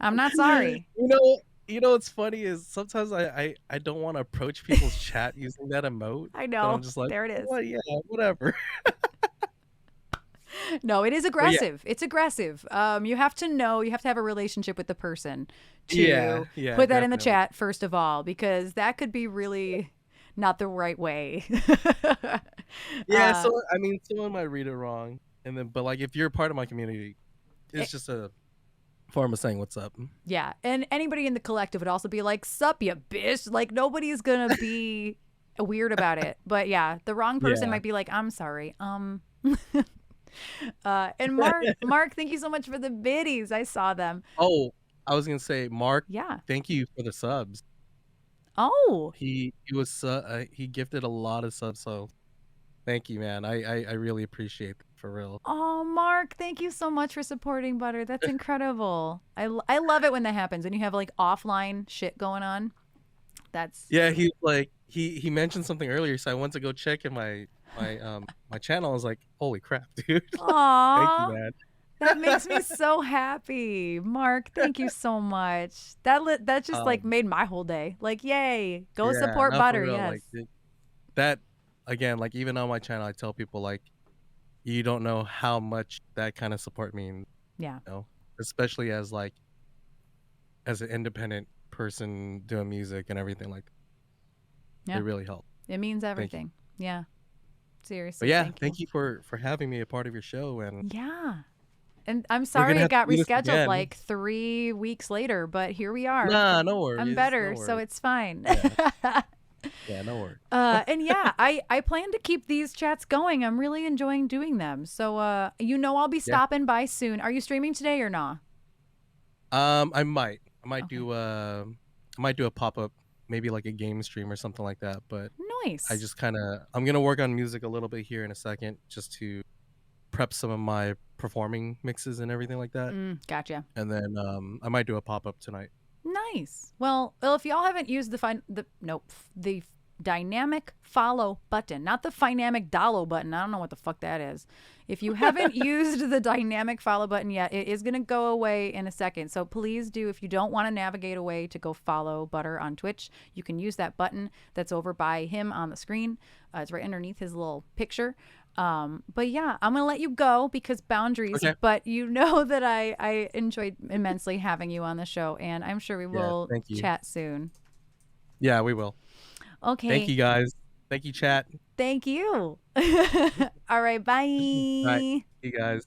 I'm not sorry. You know what's funny is sometimes I don't want to approach people's chat using that emote. I But know. I'm just like, There it is. well, yeah, whatever. No, it is aggressive. It's aggressive. You have to know, you have to have a relationship with the person to Yeah, put that in the definitely. chat, first of all, because that could be really not the right way. Yeah, so I mean, someone might read it wrong, but like if you're part of my community, it's just a form of saying what's up. Yeah, and anybody in the collective would also be like, "Sup, you bitch!" Like nobody's gonna be weird about it. But yeah, the wrong person might be like, "I'm sorry." And Mark, thank you so much for the biddies. I saw them. Oh, I was gonna say, Mark. Yeah. Thank you for the subs. Oh. He gifted a lot of subs, so thank you, man. I really appreciate it, for real. Oh, Mark, thank you so much for supporting Butter. That's incredible. I love it when that happens, when you have like offline shit going on. Yeah, he's like he mentioned something earlier, so I went to go check in my channel. I was like, holy crap, dude. Aww. Thank you, man. That makes me so happy. Mark, thank you so much. That just like made my whole day. Like, yay, go support Butter. Real, yes. Like, that again, like even on my channel, I tell people like, you don't know how much that kind of support means. Yeah. You know, especially as an independent person doing music and everything like that. Yeah. It really helped. It means everything. Yeah. Seriously. But yeah, thank you for having me a part of your show. And yeah. And I'm sorry it got rescheduled again. like 3 weeks later, but here we are. Nah, no worries. I'm better, no worries. so it's fine. Yeah, no worries. And yeah, I plan to keep these chats going. I'm really enjoying doing them. So I'll be stopping by soon. Are you streaming today or not? I might do a pop-up, maybe like a game stream or something like that. But nice. I'm gonna work on music a little bit here in a second, just to prep some of my performing mixes and everything like that. Gotcha. And then I might do a pop-up tonight. Nice. Well, if y'all haven't used the dynamic follow button, not the dynamic dollo button. I don't know what the fuck that is. If you haven't used the dynamic follow button yet, it is going to go away in a second. So please do, if you don't want to navigate away to go follow Butter on Twitch, you can use that button that's over by him on the screen. It's right underneath his little picture. But yeah, I'm gonna let you go because boundaries. Okay. But you know that I enjoyed immensely having you on the show, and I'm sure we will chat soon. Yeah, we will. Okay. Thank you, guys. Thank you, chat. Thank you. All right, bye. All right, you guys.